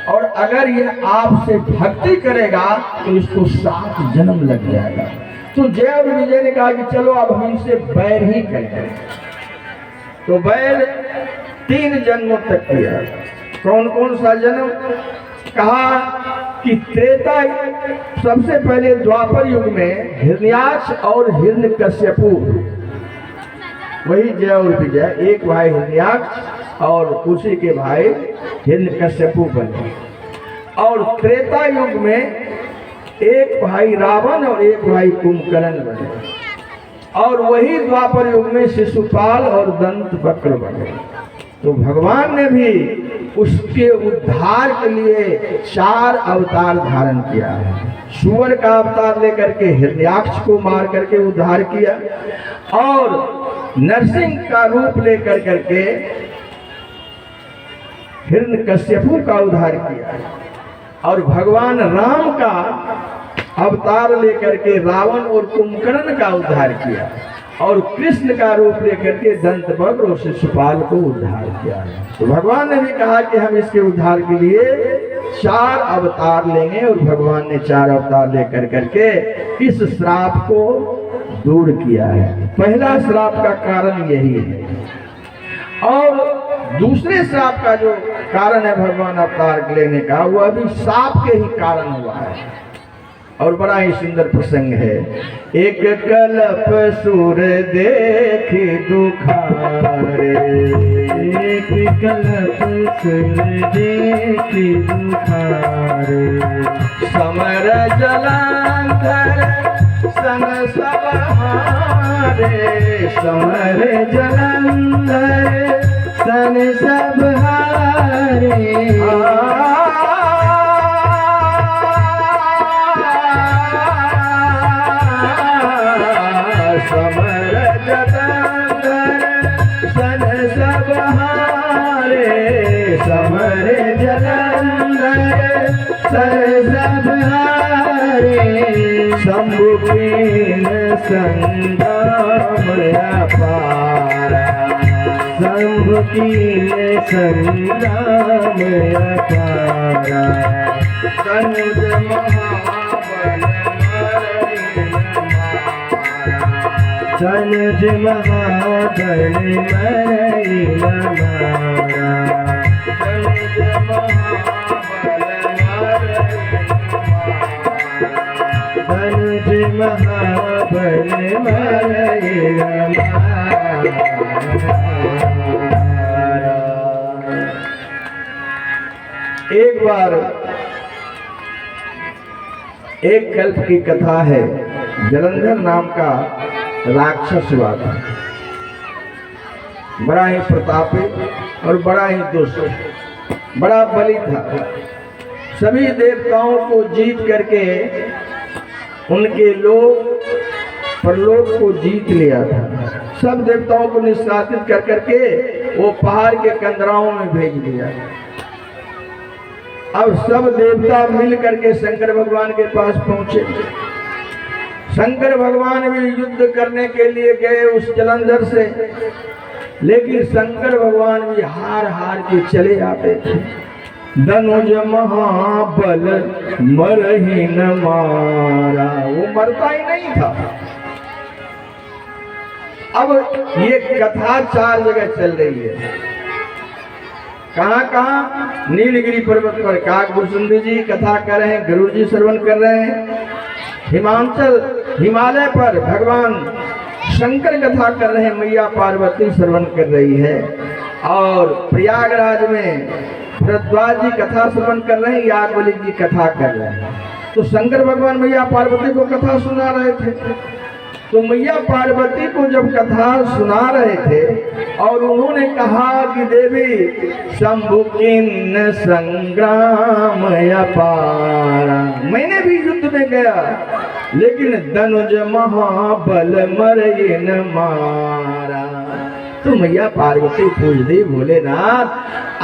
S1: और अगर ये आपसे भक्ति करेगा तो इसको 7 जन्म लग जाएगा। तो जय और विजय ने कहा कि चलो अब हम इनसे बैर ही करेंगे। तो बैर 3 जन्मों तक किया। कौन कौन सा जन्म? कहा कि त्रेता, सबसे पहले द्वापर युग में हिरण्याक्ष और हिरण्यकश्यपु, वही जय और विजय, एक भाई हिरण्याक्ष और उसी के भाई हिरण्यकश्यपु बने। और त्रेता युग में एक भाई रावण और एक भाई कुंभकर्ण बने। और वही द्वापर युग में शिशुपाल और दंत वक्र बने। तो भगवान ने भी उसके उद्धार के लिए 4 अवतार धारण किया है। सूअर का अवतार लेकर के हिरण्याक्ष को मार करके उद्धार किया, और नरसिंह का रूप लेकर करके हिरण्यकश्यपु का उद्धार किया, और भगवान राम का अवतार लेकर के रावण और कुंभकर्ण का उद्धार किया, और कृष्ण का रूप लेकर के दंतवक्र और शिशुपाल को उद्धार किया है। तो भगवान ने भी कहा कि हम इसके उद्धार के लिए 4 अवतार लेंगे, और भगवान ने 4 अवतार लेकर करके इस श्राप को दूर किया है। पहला श्राप का कारण यही है, और दूसरे श्राप का जो कारण है भगवान अवतार लेने का, वह भी साप के ही कारण हुआ है। और बड़ा ही सुंदर प्रसंग है। एक कल्प सुर देखी दुखारे,
S2: एक कल्प सुर देखी दुखारे,
S1: समर जलांधर सन सब हारे,
S2: समर जलंधर सन सब हारे।
S1: समर जलंधर सन सब हारे,
S2: समर जलंधर सन सब हारे।
S1: शंभु कीन संग्राम अपारा,
S2: शंभु कीन संग्राम अपारा।
S1: तनुज महाबल
S2: तनुज महाबल मरई मारा,
S1: तनुज महाबल
S2: तनुज महाबल बल मरई न मारा।
S1: एक बार एक कल्प की कथा है। जलंधर नाम का राक्षस हुआ था, बड़ा ही प्रतापी और बड़ा ही दुष्ट, बड़ा बली था। सभी देवताओं को जीत करके उनके लोग परलोक को जीत लिया था। सब देवताओं को निष्कासित कर करके वो पहाड़ के कंदराओं में भेज दिया। अब सब देवता मिल करके शंकर भगवान के पास पहुंचे। शंकर भगवान भी युद्ध करने के लिए गए उस जलंधर से, लेकिन शंकर भगवान भी हार हार के चले आते थे। धनुज महाबल मरहि न मारा, वो मरता ही नहीं था। अब ये कथा 4 जगह चल रही है। कहाँ कहाँ? नीलगिरी पर्वत पर काकभूषुंडी जी कथा कर रहे हैं, गुरु जी श्रवण कर रहे हैं। हिमालय पर भगवान शंकर कथा कर रहे हैं, मैया पार्वती श्रवण कर रही है। और प्रयागराज में भरद्वाज जी कथा श्रवण कर रहे हैं, याज्ञवल्क्य जी कथा कर रहे हैं। तो शंकर भगवान मैया पार्वती को कथा सुना रहे थे। तो मैया पार्वती को जब कथा सुना रहे थे और उन्होंने कहा कि देवी शंभु किन्न संग्राम अपारा, मैंने भी युद्ध में गया लेकिन धनुज महाबल मरई न मारा। तो मैया पार्वती पूछ दी, भोलेनाथ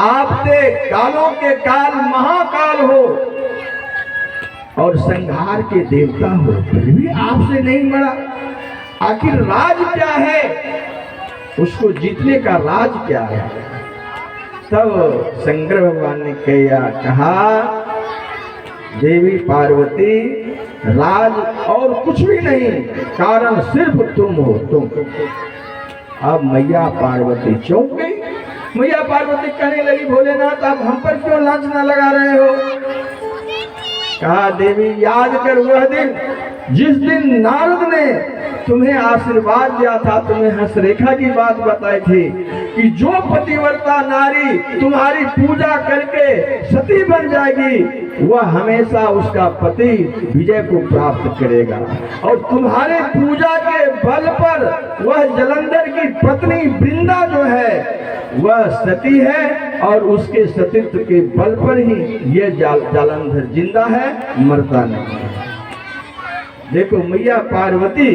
S1: आप ते कालों के काल महाकाल हो और संहार के देवता हो, फिर भी आपसे नहीं मरा। आखिर राज क्या है? उसको जीतने का राज क्या है? तब शंकर भगवान ने कहा, देवी पार्वती राज और कुछ भी नहीं, कारण सिर्फ तुम हो, तुम। अब मैया पार्वती चौंक गई। मैया पार्वती कहने लगी, भोलेनाथ आप हम पर क्यों लांछना लगा रहे हो? कहा, देवी याद कर वह दिन जिस दिन नारद ने तुम्हें आशीर्वाद दिया था, तुम्हें हंसरेखा की बात बताई थी कि जो पतिव्रता नारी तुम्हारी पूजा करके सती बन जाएगी वह हमेशा उसका पति विजय को प्राप्त करेगा। और तुम्हारे पूजा के बल पर वह जलंधर की पत्नी वृंदा जो है वह सती है और उसके सतीत्व के बल पर ही यह जालंधर जिंदा है, मरता नहीं। देखो मैया पार्वती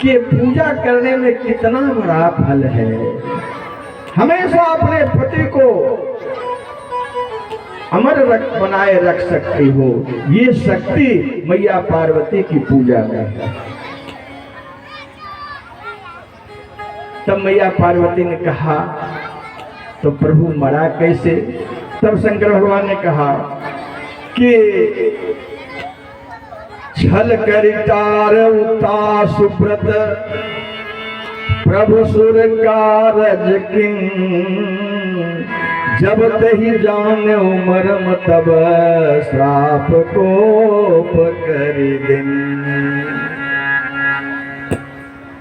S1: के पूजा करने में कितना बड़ा फल है। हमेशा अपने पति को अमर बनाए रख सकती हो, ये शक्ति मैया पार्वती की पूजा में है। तब मैया पार्वती ने कहा, तो प्रभु मरा कैसे? तब शंकर भगवान ने कहा कि छल करितार उता सुब्रत प्रभु सुर कारज किन, जब तही जान उमरम तब श्राप कोप कर दिन।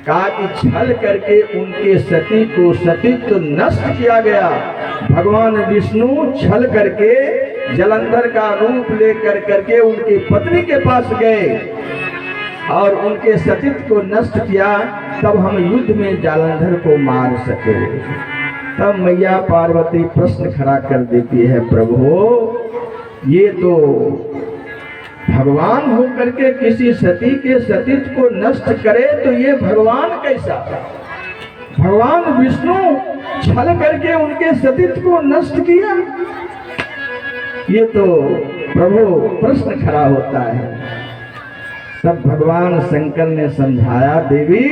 S1: कहा कि छल करके उनके सती को सतीत्व नष्ट किया गया। भगवान विष्णु छल करके जलंधर का रूप लेकर करके उनकी पत्नी के पास गए और उनके सतीत्व को नष्ट किया, तब हम युद्ध में जालंधर को मार सके। तब मैया पार्वती प्रश्न खड़ा कर देती है, प्रभु ये तो भगवान होकर के किसी सती के सतीत्व को नष्ट करे तो ये भगवान कैसा? भगवान विष्णु छल करके उनके सतीत्व को नष्ट किया, ये तो प्रभु प्रश्न खड़ा होता है। तब भगवान शंकर ने समझाया, देवी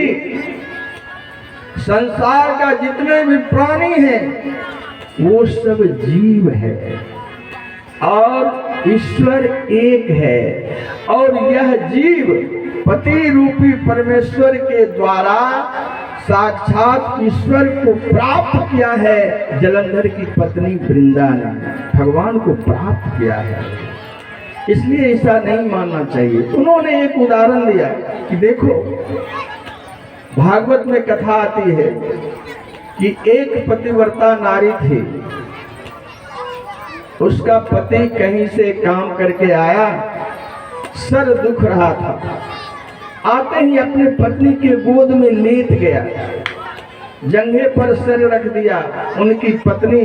S1: संसार का जितने भी प्राणी हैं वो सब जीव है और ईश्वर एक है, और यह जीव पति रूपी परमेश्वर के द्वारा साक्षात ईश्वर को प्राप्त किया है। जलंधर की पत्नी वृंदा ने भगवान को प्राप्त किया है। इसलिए ऐसा नहीं मानना चाहिए। उन्होंने एक उदाहरण दिया कि देखो, भागवत में कथा आती है कि एक पतिव्रता नारी थी, उसका पति कहीं से काम करके आया, सर दुख रहा था, आते ही अपने पत्नी के गोद में लेट गया, जंघे पर सर रख दिया। उनकी पत्नी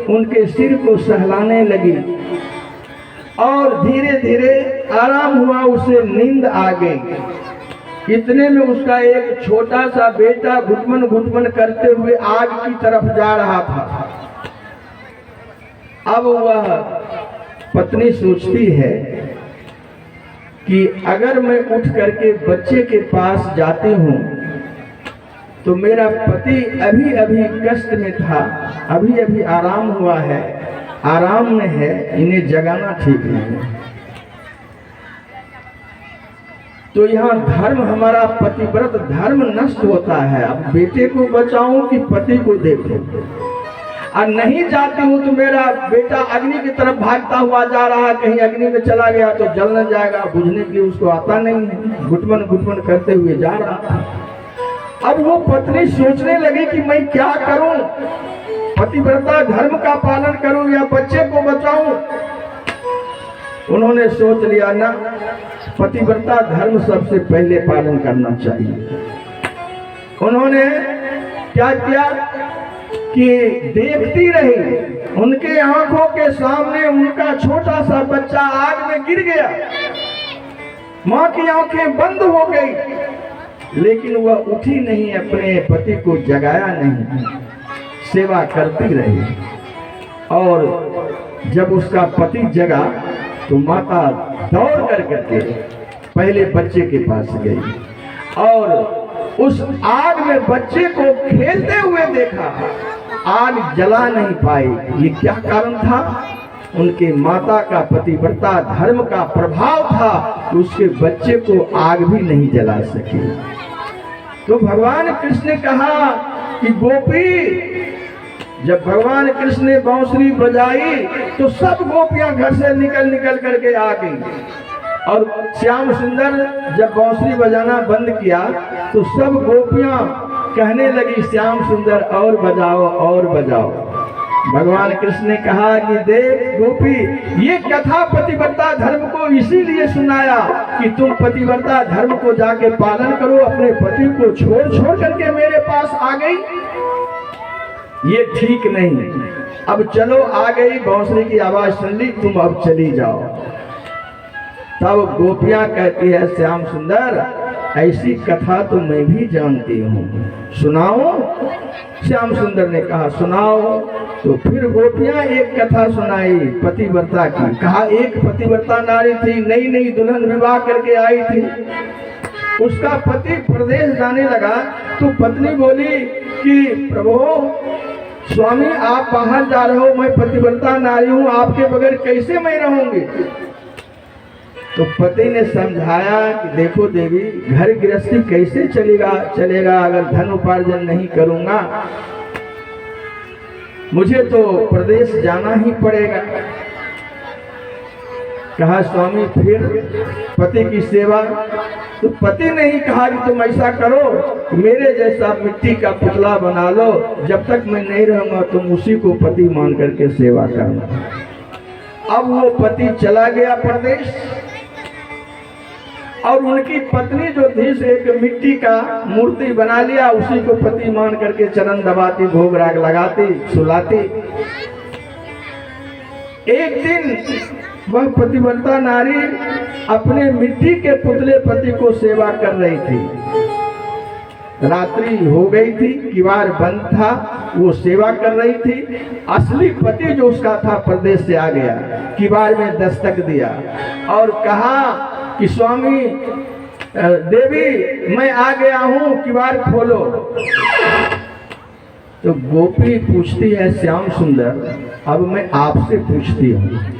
S1: उनके सिर को सहलाने लगी और धीरे धीरे आराम हुआ, उसे नींद आ गई। इतने में उसका एक छोटा सा बेटा घुटमन घुटमन करते हुए आग की तरफ जा रहा था। अब वह पत्नी सोचती है कि अगर मैं उठ करके बच्चे के पास जाती हूँ तो मेरा पति अभी अभी कष्ट में था, अभी अभी आराम हुआ है, आराम में है, इन्हें जगाना ठीक नहीं। तो यहाँ धर्म, हमारा पतिव्रत धर्म नष्ट होता है। अब बेटे को बचाऊं कि पति को देखूं? और नहीं जाती हूँ तो मेरा बेटा अग्नि की तरफ भागता हुआ जा रहा है, कहीं अग्नि में चला गया तो जल न जाएगा, बुझने के लिए उसको आता नहीं है, घुटमन घुटमन करते हुए जा रहा था। अब वो पत्नी सोचने लगी कि मैं क्या करूं, पतिव्रता धर्म का पालन करूं या बच्चे को बचाऊं? उन्होंने सोच लिया ना, पतिव्रता धर्म सबसे पहले पालन करना चाहिए। उन्होंने क्या किया कि देखती रही, उनके आंखों के सामने उनका छोटा सा बच्चा आग में गिर गया, मां की आंखें बंद हो गई, लेकिन वह उठी नहीं, अपने पति को जगाया नहीं, सेवा करती रही। और जब उसका पति जगा तो माता दौड़ कर करके पहले बच्चे के पास गई और उस आग में बच्चे को खेलते हुए देखा, आग जला नहीं पाई। ये क्या कारण था? उनके माता का पतिव्रता धर्म का प्रभाव था, उसके बच्चे को आग भी नहीं जला सके। तो भगवान कृष्ण ने कहा कि गोपी, जब भगवान कृष्ण ने बांसुरी बजाई तो सब गोपियां घर से निकल निकल करके आ गई। और श्याम सुंदर जब बांसुरी बजाना बंद किया तो सब गोपियां कहने लगी, श्याम सुंदर और बजाओ और बजाओ। भगवान कृष्ण ने कहा कि देख गोपी, ये कथा पतिव्रता धर्म को इसीलिए सुनाया कि तुम पतिव्रता धर्म को जाके पालन करो, अपने पति को छोड़ छोड़ करके मेरे पास आ गई, ये ठीक नहीं। अब चलो, आ गई, बांसुरी की आवाज सुन ली, तुम अब चली जाओ। तब गोपियां कहती है, श्याम सुंदर ऐसी कथा तो मैं भी जानती हूँ, सुनाओ। श्याम सुंदर ने कहा सुनाओ। तो फिर गोपियां एक कथा सुनाई पतिव्रता की। कहा एक पतिव्रता नारी थी, नई नई दुल्हन विवाह करके आई थी, उसका पति प्रदेश जाने लगा तो पत्नी बोली कि प्रभु स्वामी आप बाहर जा रहे हो, मैं पतिव्रता नारी हूँ, आपके बगैर कैसे मैं रहूंगी? तो पति ने समझाया कि देखो देवी, घर गृहस्थी कैसे चलेगा अगर धन उपार्जन नहीं करूंगा, मुझे तो प्रदेश जाना ही पड़ेगा। कहा स्वामी फिर पति की सेवा? तो पति ने ही कहा कि तुम ऐसा करो, मेरे जैसा मिट्टी का पुतला बना लो, जब तक मैं नहीं रहूंगा तुम उसी को पति मान करके सेवा करना। अब वो पति चला गया प्रदेश और उनकी पत्नी जो थी से एक मिट्टी का मूर्ति बना लिया, उसी को पति मान करके चरण दबाती, भोग राग लगाती, सुलाती। एक दिन वह पतिव्रता नारी अपने मिट्टी के पुतले पति को सेवा कर रही थी। रात्रि हो गई थी, किवाड़ बंद था, वो सेवा कर रही थी। असली पति जो उसका था प्रदेश से आ गया, किवाड़ में दस्तक दिया और कहा कि स्वामी देवी मैं आ गया हूँ, किवाड़ खोलो। तो गोपी पूछती है श्याम सुंदर, अब मैं आपसे पूछती हूँ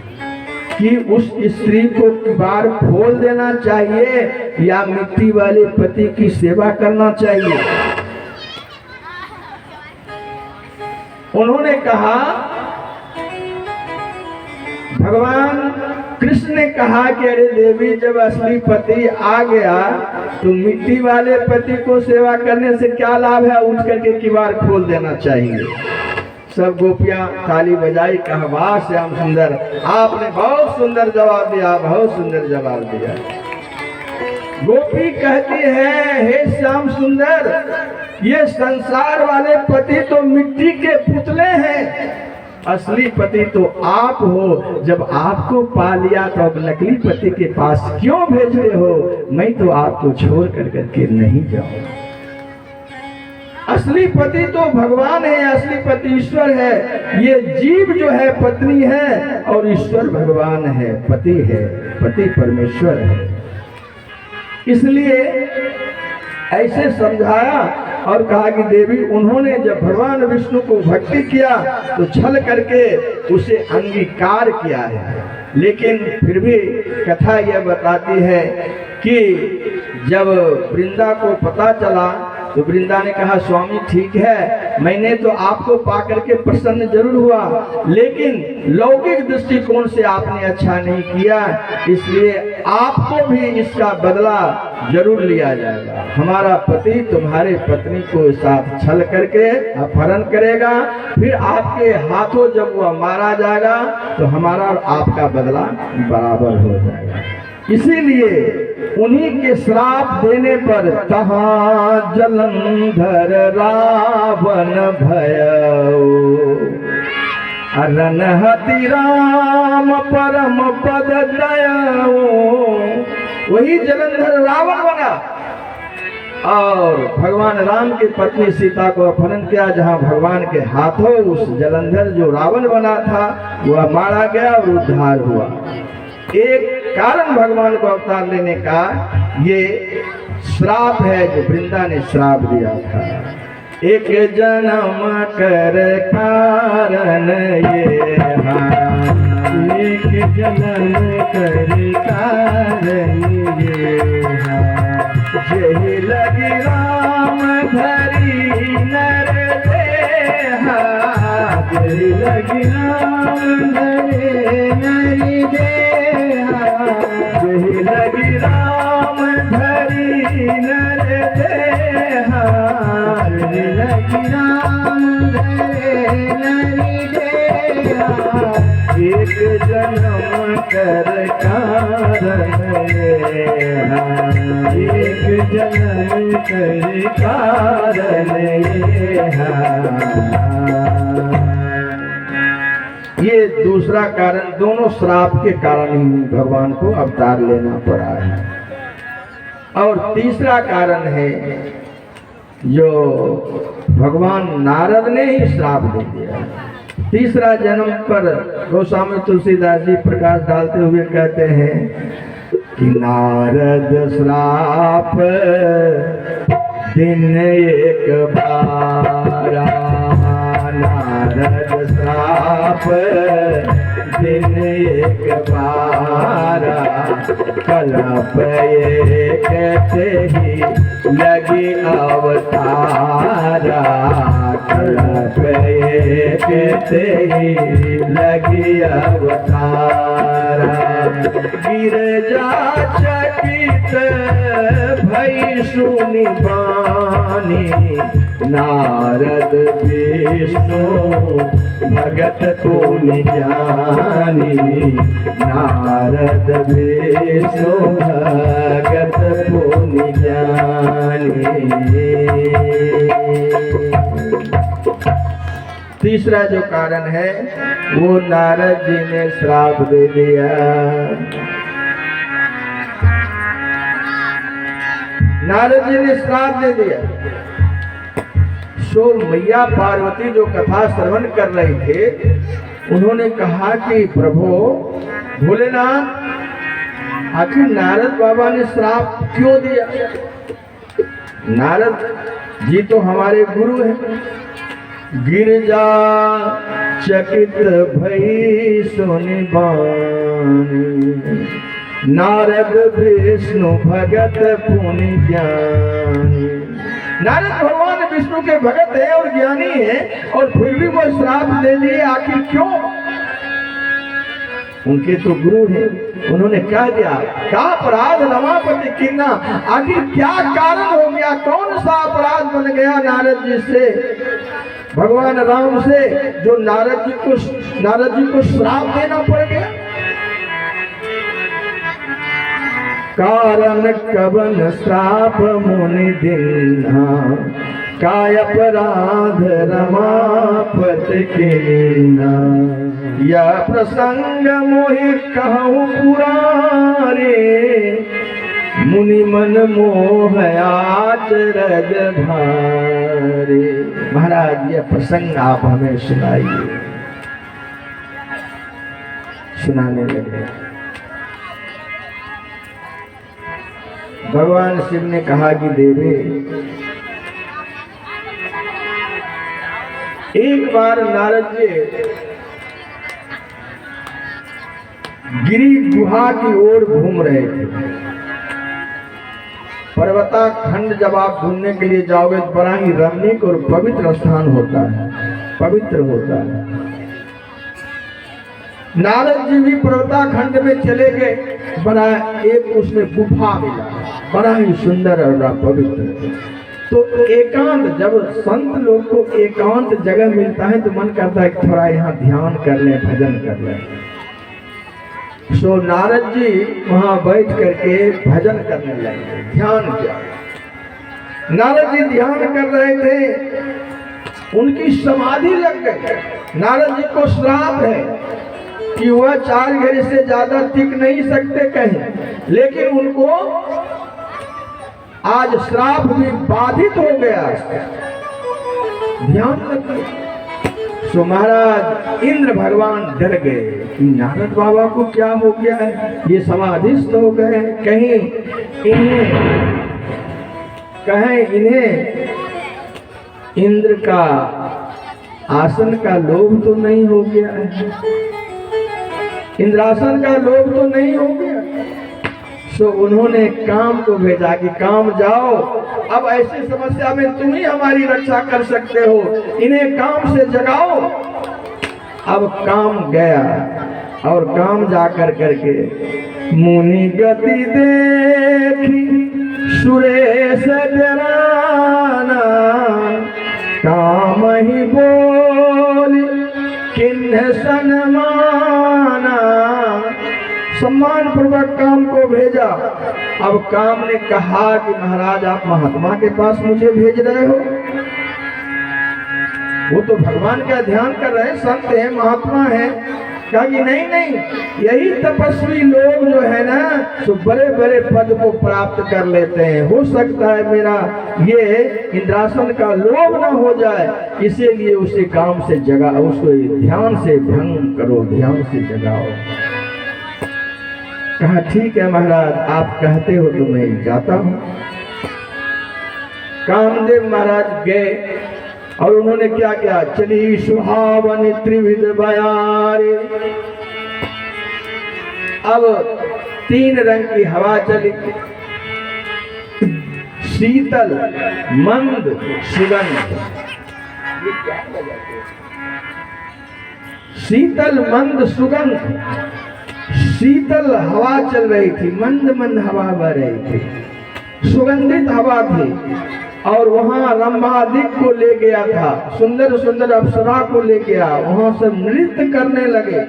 S1: कि उस स्त्री को किवाड़ खोल देना चाहिए या मिट्टी वाले पति की सेवा करना चाहिए? उन्होंने कहा भगवान कृष्ण ने कहा कि अरे देवी, जब असली पति आ गया तो मिट्टी वाले पति को सेवा करने से क्या लाभ है, उठ करके किवाड़ खोल देना चाहिए। सब गोपियां ताली बजाई, कहा वाह श्याम सुंदर, आपने बहुत सुंदर जवाब दिया, बहुत सुंदर जवाब दिया। गोपी कहती है, हे श्याम सुंदर, ये संसार वाले पति तो मिट्टी के पुतले हैं, असली पति तो आप हो। जब आपको पा लिया तो अब नकली पति के पास क्यों भेजते हो? मैं तो आपको छोड़ कर करके नहीं जाऊं। असली पति तो भगवान है, असली पति ईश्वर है। ये जीव जो है पत्नी है और ईश्वर भगवान है, पति है, पति परमेश्वर है। इसलिए ऐसे समझाया और कहा कि देवी, उन्होंने जब भगवान विष्णु को भक्ति किया तो छल करके उसे अंगीकार किया है। लेकिन फिर भी कथा यह बताती है कि जब वृंदा को पता चला तो वृंदा ने कहा, स्वामी ठीक है, मैंने तो आपको पाकर के प्रसन्न जरूर हुआ, लेकिन लौकिक दृष्टिकोण से आपने अच्छा नहीं किया, इसलिए आपको भी इसका बदला जरूर लिया जाएगा। हमारा पति तुम्हारे पत्नी को साथ छल करके अपहरण करेगा, फिर आपके हाथों जब वह मारा जाएगा तो हमारा और आपका बदला बराबर हो जाएगा। इसीलिए उन्हीं के श्राप देने पर तहाँ जलंधर रावण भयो, अरनहति राम परम पद दयो। वही जलंधर रावण बना और भगवान राम की पत्नी सीता को अपहरण किया। जहाँ भगवान के हाथों उस जलंधर जो रावण बना था वह मारा गया और उद्धार हुआ। एक कारण भगवान को अवतार लेने का ये श्राप है जो वृंदा ने श्राप दिया था। एक जन्म कर कारण ये एक जन्म कर कारण ये जय लगी राम धरी नर देहा, जय लगी राम धरे नरी देहा, जय लगी राम धरी नर देहा, जय लगी राम धरे नरी देहा। एक जन्म कर कारण एक जन्म कर कारण ये दूसरा कारण, दोनों श्राप के कारण ही भगवान को अवतार लेना पड़ा है। और तीसरा कारण है जो भगवान नारद ने ही श्राप दे दिया। तीसरा जन्म पर गोस्वामी तुलसीदास जी प्रकाश डालते हुए कहते हैं कि नारद श्राप दिन एक बारा, नारद श्राप दिन एक बारा, कलप कहते ही लगी अवतारा, कलप कहते ही लगी अवतारा। गिरजा चकित भई सुनि बानी, नारद विष्णु भगत को जानी, नारद विष्णु भगत को जानी। तीसरा जो कारण है वो नारद जी ने श्राप दे दिया। नारद जी ने श्राप दे दिया। सो मैया पार्वती जो कथा श्रवण कर रहे थे उन्होंने कहा कि प्रभु भोलेनाथ, आखिर नारद बाबा ने श्राप क्यों दिया? नारद जी तो हमारे गुरु हैं। गिरजा चकित भई सुनि बानी, नारद विष्णु भगत पुनि ज्ञानी। नारद भगवान विष्णु के भगत है और ज्ञानी है और फिर भी वो श्राप दे दिए, आखिर क्यों? उनके तो गुरु हैं, उन्होंने कह दिया क्या अपराध रमापति किन्ना, आखिर क्या कारण हो गया, कौन सा अपराध बन गया नारद जी से, भगवान राम से, जो नारद जी को श्राप देना पड़ गया। कारण कवन श्राप मुनि दीन्हा, काय अपराध रमापति कीन्हा। यह प्रसंग मोहि कहूँ पुरारे, मुनि मन मोह आचरज भारे। महाराज यह प्रसंग आप हमें सुनाइए। सुनाने लगे। भगवान शिव ने कहा कि देवी, एक बार नारद जी गिरी गुहा की ओर घूम रहे थे। पर्वता खंड जब आप घूमने के लिए जाओगे तो बड़ा ही रमणीक और पवित्र स्थान होता है, पवित्र होता है। नारद जी भी पर्वता खंड में चले गए, बड़ा एक उसमें गुफा मिला, बड़ा ही सुंदर और पवित्र। तो एकांत, जब संत लोग को एकांत जगह मिलता है तो मन करता है कि थोड़ा यहाँ ध्यान कर लें, भजन कर लें। सो नारद जी वहां बैठ करके भजन करने लगे, ध्यान किया। नारद जी ध्यान कर रहे थे, उनकी समाधि लग गई। नारद जी को श्राप है कि वह 4 घड़ी से ज्यादा टिक नहीं सकते कहीं, लेकिन उनको आज श्राप भी बाधित हो गया, ध्यान लग गया। सो महाराज इंद्र भगवान डर गए कि नारद बाबा को क्या हो गया है, ये समाधिस्थ हो गए, कहीं इन्हें इंद्र का आसन का लोभ तो नहीं हो गया है, इंद्रासन का लोभ तो नहीं हो गया। सो उन्होंने काम को भेजा कि काम जाओ, अब ऐसी समस्या में तुम ही हमारी रक्षा कर सकते हो, इन्हें काम से जगाओ। अब काम गया और काम जा कर करके मुनि गति देखी सुरेश डराना, काम ही बोली किन्ह सन्माना। सम्मान पूर्वक काम को भेजा। अब काम ने कहा कि महाराज आप महात्मा के पास मुझे भेज रहे हो, वो तो भगवान का ध्यान कर रहे हैं, संत हैं, महात्मा हैं। कहा कि नहीं, यही तपस्वी लोग जो है ना तो बड़े बड़े पद को प्राप्त कर लेते हैं, हो सकता है मेरा ये इंद्रासन का लोभ ना हो जाए, इसीलिए उसे काम से जगा, उसको ध्यान से भंग करो, ध्यान से जगाओ। कहा ठीक है महाराज, आप कहते हो तो मैं जाता हूं। कामदेव महाराज गए और उन्होंने क्या किया, चली सुहावन त्रिविध बयारे। अब 3 रंग की हवा चली, शीतल मंद सुगंध। शीतल मंद सुगंध, शीतल हवा चल रही थी, मंद मंद हवा बह रही थी, सुगंधित हवा थी। और वहां रंभादिक को ले गया था, सुंदर सुंदर अप्सरा को ले गया, वहां सब नृत्य करने लगे,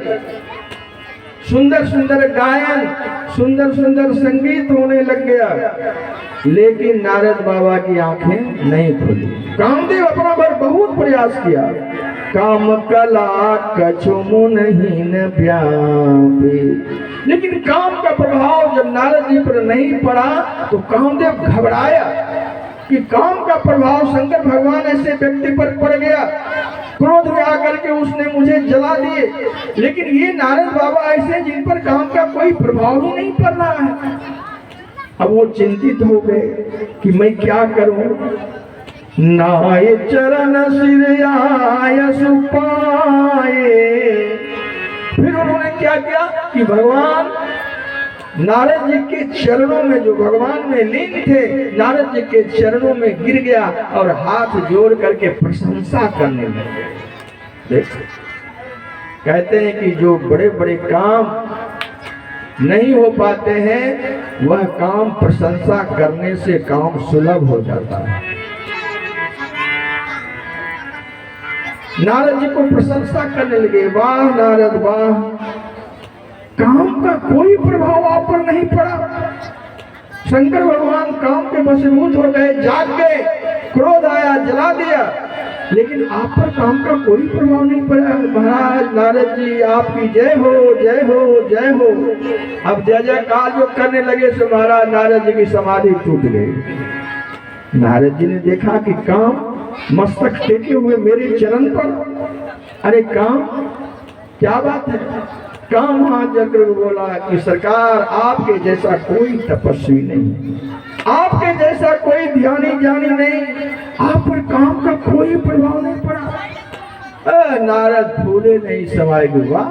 S1: सुंदर सुंदर गायन, सुंदर सुंदर संगीत होने लग गया। लेकिन नारद बाबा की आंखें नहीं खुली। कामदेव अपना भर बहुत प्रयास किया, काम कला कछु मुनहीन व्यापी, लेकिन काम का प्रभाव जब नारद जी पर नहीं पड़ा तो कामदेव घबराया कि काम का प्रभाव शंकर भगवान ऐसे व्यक्ति पर पड़ गया, क्रोध में आकर के उसने मुझे जला दिए। लेकिन ये नारद बाबा ऐसे जिन पर काम का कोई प्रभाव ही नहीं पड़ रहा है। अब वो चिंतित हो गए कि मैं क्या करूं। नाय चरण सिर आय सुपाए। फिर उन्होंने क्या किया कि भगवान नारद जी के चरणों में, जो भगवान में लीन थे, नारद जी के चरणों में गिर गया और हाथ जोड़ करके प्रशंसा करने लगे। कहते हैं कि जो बड़े बड़े काम नहीं हो पाते हैं वह काम प्रशंसा करने से काम सुलभ हो जाता है। नारद जी को प्रशंसा करने लगे, वाह नारद वाह, काम का कोई प्रभाव आप पर नहीं पड़ा। शंकर भगवान काम के वशीभूत हो गए, जाग गए, क्रोध आया जला दिया, लेकिन आप पर काम का कोई प्रभाव नहीं पड़ा। महाराज नारद जी आपकी जय हो जय हो जय हो। अब जय जयकार जो करने लगे तो महाराज नारद जी की समाधि टूट गई। नारद जी ने देखा कि काम मस्तक टेके हुए मेरे चरण पर, अरे काम क्या बात है। काम हाथ जकर बोला कि सरकार आपके जैसा कोई तपस्वी नहीं, आपके जैसा कोई ध्यानी ज्ञानी नहीं, आप पर काम का कोई प्रभाव नहीं पड़ा। नारद फूले नहीं समाये गुरुआ,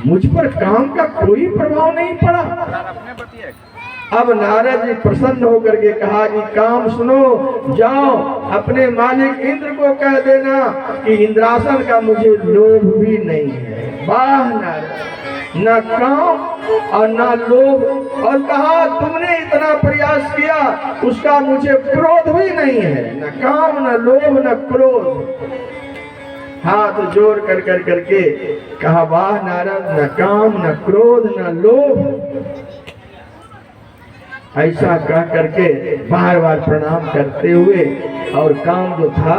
S1: मुझ पर काम का कोई प्रभाव नहीं पड़ा। अब नारद जी प्रसन्न होकर के कहा कि काम सुनो, जाओ अपने मालिक इंद्र को कह देना कि इंद्रासन का मुझे लोभ भी नहीं है। वाह नारद, न काम और न लोभ, और कहा तुमने इतना प्रयास किया उसका मुझे क्रोध भी नहीं है। न काम न लोभ न क्रोध। हाथ जोड़ कर करके कहा, वाह नारद, न काम न क्रोध न लोभ। ऐसा कह करके बार बार प्रणाम करते हुए, और काम जो था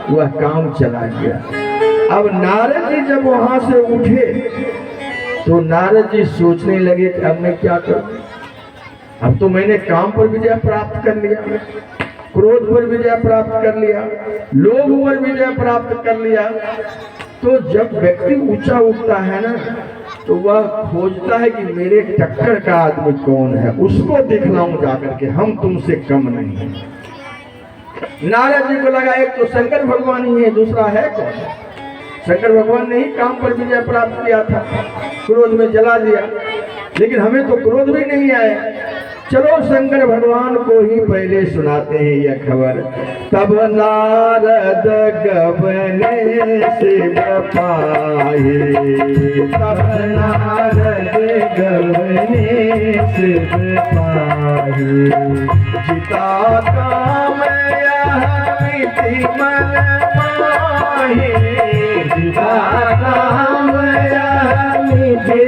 S1: वह काम चला गया। अब नारद जी जब वहां से उठे तो नारद जी सोचने लगे कि अब मैं क्या करूं। अब तो मैंने काम पर विजय प्राप्त कर लिया, क्रोध पर विजय प्राप्त कर लिया, लोभ पर विजय प्राप्त कर लिया। तो जब व्यक्ति ऊंचा उठता है ना, तो वह खोजता है कि मेरे टक्कर का आदमी कौन है, उसको दिखलाऊं जाकर के, हम तुमसे कम नहीं है। नारद जी को लगा एक तो शंकर भगवान ही है, दूसरा है कौन। शंकर भगवान ने ही काम पर विजय प्राप्त किया था, क्रोध में जला दिया, लेकिन हमें तो क्रोध भी नहीं आया। चलो शंकर भगवान को ही पहले सुनाते हैं यह खबर। तब नारद गबने शिव पाए, तब नारद गबने शिव पाए, जिता काम यह मिति मन माहे, जिता काम यह मिति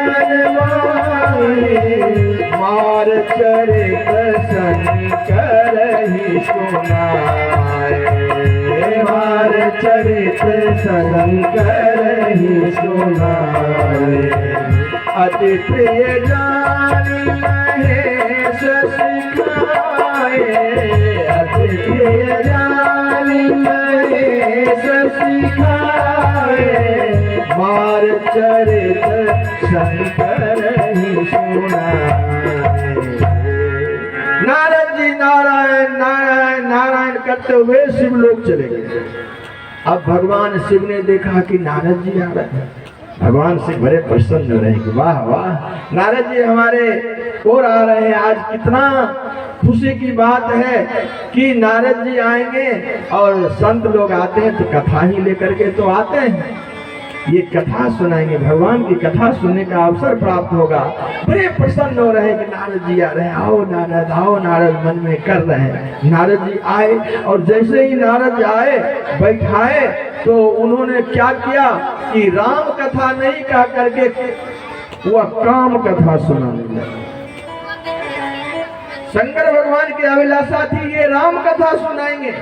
S1: मन माहे, मार चरित शंकर ही सुनाए, मार चरित शंकर ही सुनाए। अति प्रिय जानी महेश सिखाए, अति प्रिय जानी महेश सिखाए, मार चरित शंकर ही सुनाए। नारद जी नारायण नारायण नारायण करते हुए शिवलोक चले गए। अब भगवान शिव ने देखा कि नारद जी आ रहे हैं, भगवान शिव बड़े प्रसन्न रहे कि वाह वाह नारद जी हमारे और आ रहे हैं। आज कितना खुशी की बात है कि नारद जी आएंगे, और संत लोग आते हैं तो कथा ही लेकर के तो आते हैं, ये कथा सुनाएंगे, भगवान की कथा सुनने का अवसर प्राप्त होगा। बड़े प्रसन्न हो रहे कि नारद जी आ रहे हैं, आओ नारद मन में कर रहे हैं। नारद जी आए, और जैसे ही नारद जी आए बैठाए तो उन्होंने क्या किया कि राम कथा नहीं कह करके वह काम कथा सुनाने लगे। शंकर भगवान की अभिलाषा थी ये राम कथा सुनाएंगे,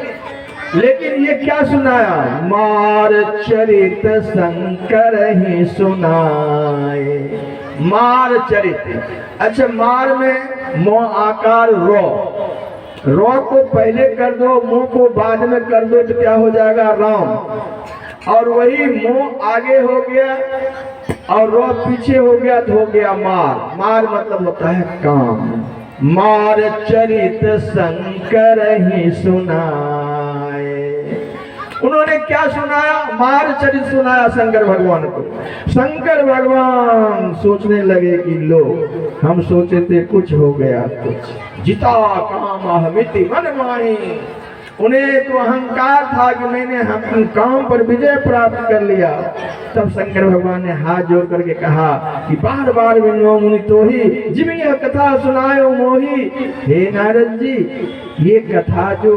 S1: लेकिन ये क्या सुनाया, मार चरित शंकर ही सुनाए। मार चरित, अच्छा मार में मो आकार रो को पहले कर दो, मुंह को बाद में कर दो तो क्या हो जाएगा राम, और वही मुंह आगे हो गया और रो पीछे हो गया तो हो गया मार। मार मतलब होता है काम। मार चरित शंकर ही सुनाए। उन्होंने क्या सुनाया, मार चरित सुनाया शंकर भगवान को। शंकर भगवान सोचने लगे कि लो हम सोचे थे कुछ हो गया कुछ, जिता काम अहमिति मन माही, उन्हें तो अहंकार था कि मैंने हम काम पर विजय प्राप्त कर लिया। तब शंकर भगवान ने हाथ जोड़ करके कहा कि बार बार विनो मुनि तो ही जिम यह कथा सुनायो मोही। हे नारद जी, ये कथा जो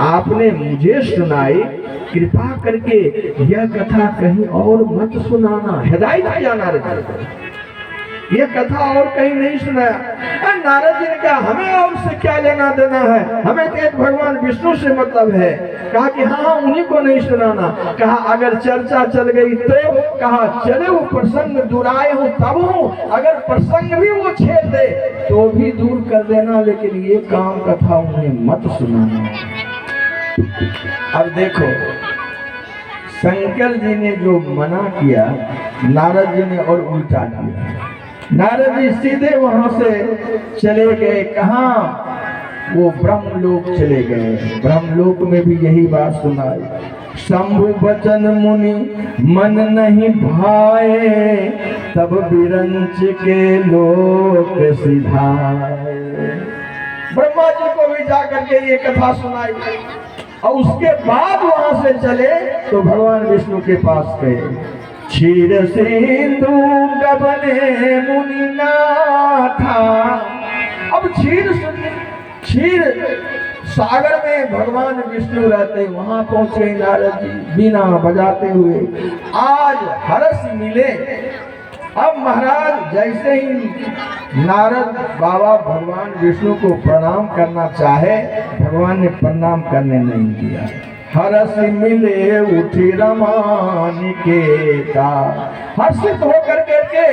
S1: आपने मुझे सुनाई, कृपा करके यह कथा कहीं और मत सुनाना। हिदायत किया नारद जी को, ये कथा और कहीं नहीं सुनाया। नारद जी ने कहा हमें और से क्या लेना देना है, हमें तो एक भगवान विष्णु से मतलब है। कहा कि हाँ उन्हीं को नहीं सुनाना। कहा अगर चर्चा चल गई तो, कहा चले वो प्रसंग दुराए हो तब हो, अगर प्रसंग भी वो छेड़ दे तो भी दूर कर देना, लेकिन ये काम कथा उन्हें मत सुनाना। अब देखो शंकर जी ने जो मना किया, नारद जी ने और उल्टा किया। नारद जी सीधे वहां से चले गए, कहाँ? वो ब्रह्मलोक चले गए। ब्रह्मलोक में भी यही बात सुनाई, शंभु बचन मुनि मन नहीं भाए, तब बिरंच के लोक सिधाए। ब्रह्मा जी को भी जाकर के ये कथा सुनाई और उसके बाद वहां से चले तो भगवान विष्णु के पास गए। क्षीर सिंधु गबने मुनि नाथा। अब क्षीर सागर में भगवान विष्णु रहते, वहां पहुंचे नारद जी बीना बजाते हुए। आज हर्ष मिले। अब महाराज जैसे ही नारद बाबा भगवान विष्णु को प्रणाम करना चाहे, भगवान ने प्रणाम करने नहीं दिया। हर्ष मिले उठी रमानिकेता। हर्षित होकर के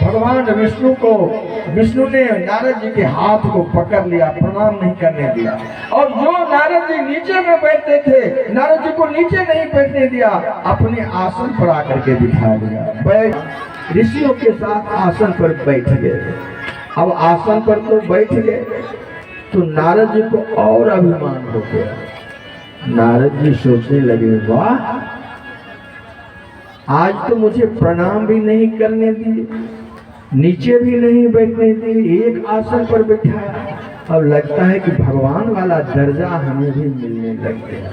S1: भगवान विष्णु ने नारद जी के हाथ को पकड़ लिया, प्रणाम नहीं करने दिया। और जो नारद जी नीचे में बैठते थे, नारद जी को नीचे नहीं बैठने दिया, अपने आसन पर आकर के बिठा दिया। ऋषियों के साथ आसन पर बैठ गए। अब आसन पर तो बैठ गए तो नारद जी को और अभिमान हो गया। नारद जी सोचने लगे, वाह, आज तो मुझे प्रणाम भी नहीं करने दी, नीचे भी नहीं बैठने दी, एक आसन पर बैठाया। अब लगता है कि भगवान वाला दर्जा हमें भी मिलने लग गया।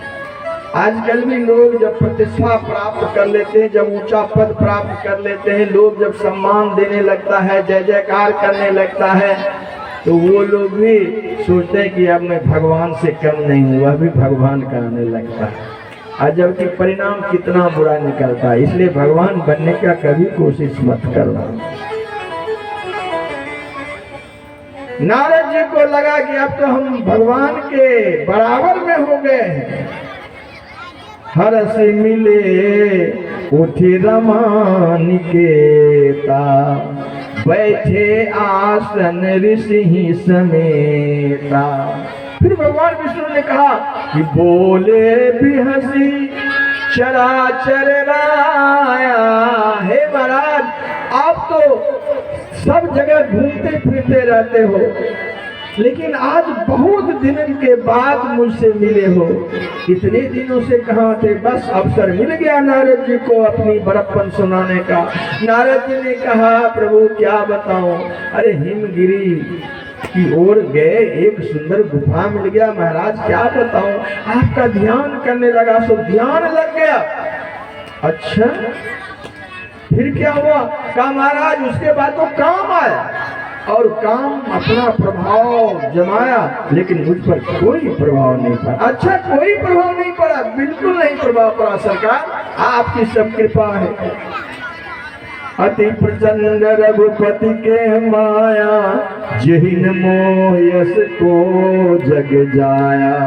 S1: आजकल भी लोग जब प्रतिष्ठा प्राप्त कर लेते हैं, जब ऊंचा पद प्राप्त कर लेते हैं, लोग जब सम्मान देने लगता है, जय जयकार करने लगता है, तो वो लोग भी सोचते हैं कि अब मैं भगवान से कम नहीं हूँ, वह भी भगवान का आने लगता है। और जबकि परिणाम कितना बुरा निकलता है। इसलिए भगवान बनने का कभी कोशिश मत करना। नारद जी को लगा कि अब तो हम भगवान के बराबर में हो गए हैं। हर्ष मिले उठी रमानिकेता, बैठे आसन ऋषि समेता। फिर भगवान विष्णु ने कहा कि बोले भी हंसी चराचर राया। हे महाराज, आप तो सब जगह घूमते फिरते रहते हो, लेकिन आज बहुत दिनों के बाद मुझसे मिले हो। इतने दिनों से कहाँ थे? बस अवसर मिल गया नारद जी को अपनी बड़प्पन सुनाने का। नारद जी ने कहा, प्रभु क्या बताऊं, अरे हिमगिरी की ओर गए, एक सुंदर गुफा मिल गया महाराज, क्या बताऊं, आपका ध्यान करने लगा सो ध्यान लग गया। अच्छा, फिर क्या हुआ? कहा महाराज उसके बाद तो काम आया और काम अपना प्रभाव जमाया, लेकिन मुझ पर कोई प्रभाव नहीं पड़ा। अच्छा, कोई प्रभाव नहीं पड़ा? बिल्कुल नहीं प्रभाव पड़ा सरकार, आपकी सब कृपा है। अति प्रचंड रघुपति के माया, जिन मोह यस को जग जाया।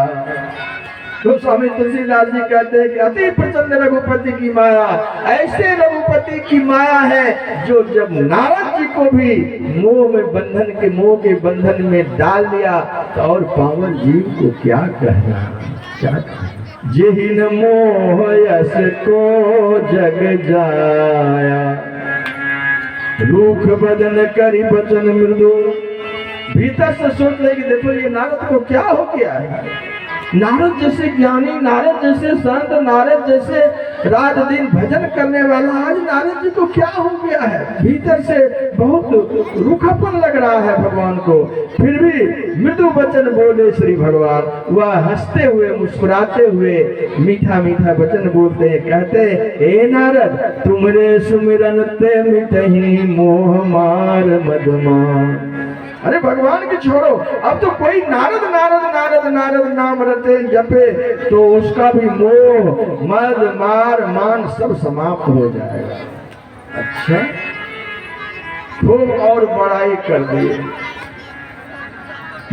S1: तो स्वामी तुलसीदास जी कहते हैं कि अति प्रचंड रघुपति की माया, ऐसे रघुपति की माया है जो जब नारद जी को भी मोह के बंधन में डाल दिया, तो और पावन जीव को क्या कहना, क्या कहना। जिन मोह यस को जग जाया, रूख बदन करी बचन मृदु। भीतर से सोच ले कि देखो ये नारद को क्या हो गया है, नारद जैसे ज्ञानी, नारद जैसे संत, नारद जैसे रात दिन भजन करने वाला, आज नारद जी को क्या हो गया है? भीतर से बहुत रूखापन लग रहा है भगवान को। फिर भी मृदु वचन बोले श्री भगवान। वह हंसते हुए मुस्कुराते हुए मीठा मीठा वचन बोलते हैं, कहते, हे नारद, तुमरे सुमिरन ते मिटहि मोह मार मदमान। अरे भगवान की छोड़ो, अब तो कोई नारद नारद नारद नारद नाम रटे जपे तो उसका भी मोह मद मार मान सब समाप्त हो जाएगा। अच्छा, खूब और बड़ाई कर दिए।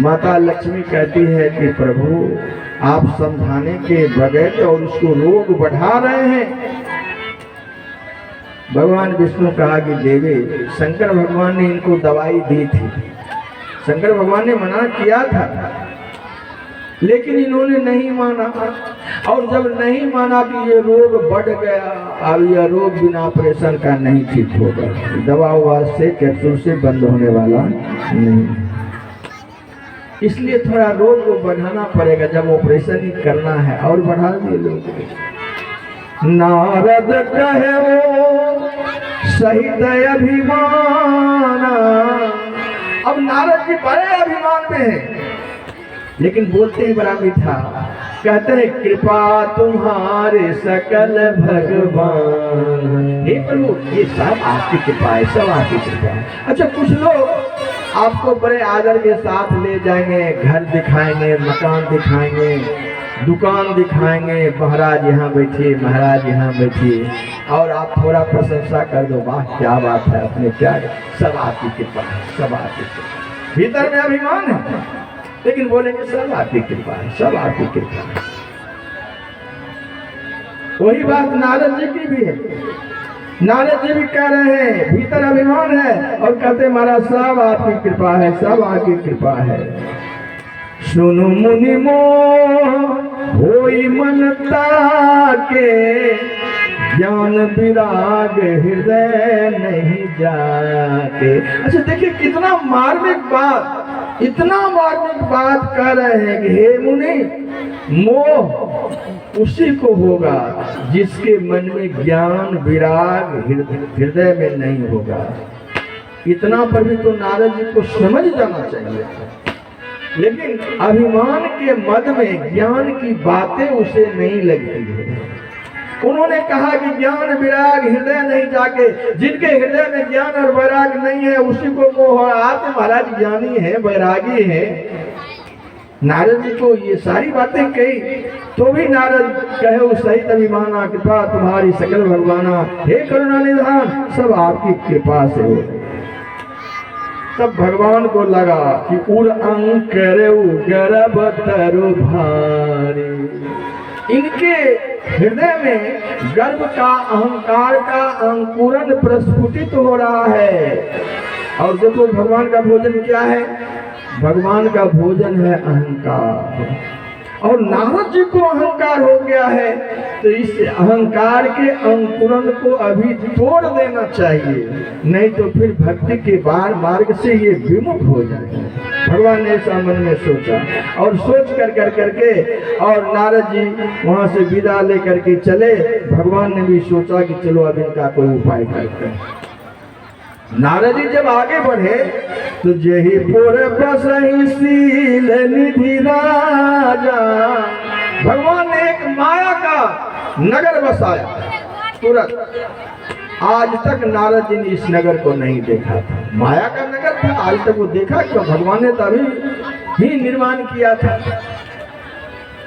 S1: माता लक्ष्मी कहती है कि प्रभु आप समझाने के बगैर और उसको रोग बढ़ा रहे हैं। भगवान विष्णु कहा कि देवी, शंकर भगवान ने इनको दवाई दी थी, शंकर भगवान ने मना किया था, लेकिन इन्होंने नहीं माना। और जब नहीं माना तो ये रोग बढ़ गया। अब यह रोग बिना ऑपरेशन का नहीं ठीक होगा, दवा उवा से कैप्सूल से बंद होने वाला नहीं। इसलिए थोड़ा रोग को बढ़ाना पड़ेगा, जब ऑपरेशन ही करना है। और बढ़ा दिए लोग। नारद कहे वो सहित अभिमाना। अब नारद जी बड़े अभिमान में हैं, लेकिन बोलते ही बड़ा मीठा, कहते हैं, कृपा तुम्हारे सकल भगवान। हे प्रभु, ये सब आपकी कृपा है, सब आपकी कृपा है। अच्छा, कुछ लोग आपको बड़े आदर के साथ ले जाएंगे, घर दिखाएंगे, मकान दिखाएंगे, दुकान दिखाएंगे, महाराज यहाँ बैठिए, महाराज यहाँ बैठिए, और आप थोड़ा प्रशंसा कर दो, वाह क्या बात है, अपने क्या, सब आपकी कृपा है, सब आपकी कृपा। भीतर में अभिमान है, लेकिन बोलेंगे सब आपकी कृपा है, सब आपकी कृपा है। वही बात नारद जी की भी है। नारद जी भी कह रहे हैं, भीतर अभिमान है और कहते महाराज सब आपकी कृपा है, सब आपकी कृपा है। सुनु मुनि मोह होई मन ताके, ज्ञान विराग हृदय नहीं जाके। अच्छा देखिए कितना मार्मिक बात, इतना मार्मिक बात कह रहे हैं कि हे मुनि, मोह उसी को होगा जिसके मन में ज्ञान विराग हृदय में नहीं होगा। इतना पर भी तो नारद जी को समझ जाना चाहिए, लेकिन अभिमान के मद में ज्ञान की बातें उसे नहीं लगती है। उन्होंने कहा कि ज्ञान विराग हृदय नहीं जाके, जिनके हृदय में ज्ञान और वैराग नहीं है उसी को मोह। आप महाराज ज्ञानी है, वैरागी है। नारद जी को ये सारी बातें कही तो भी नारद कहे सहित अभिमाना, कृपा तुम्हारी सकल भगवाना, हे करुणा निधान, सब आपकी कृपा से हो। तब भगवान को लगा कि उड़ अंकर गर्भ तरु भारी। इनके हृदय में गर्व का, अहंकार का अंकुरन प्रस्फुटित हो रहा है। और देखो भगवान का भोजन क्या है? भगवान का भोजन है अहंकार। और नारद जी को अहंकार हो गया है, तो इस अहंकार के अंकुरन को अभी तोड़ देना चाहिए, नहीं तो फिर भक्ति के बार मार्ग से ये विमुख हो जाएगा। भगवान ने ऐसा मन में सोचा और सोच कर करके और नारद जी वहां से विदा लेकर के चले। भगवान ने भी सोचा कि चलो अब इनका कोई उपाय करते हैं। नारद जी जब आगे बढ़े तो जही पुर बसहि शील निधि राजा। भगवान ने एक माया का नगर बसाया तुरंत। आज तक नारद जी ने इस नगर को नहीं देखा था। माया का नगर था, आज तक वो देखा क्यों? भगवान ने तभी ही निर्माण किया था।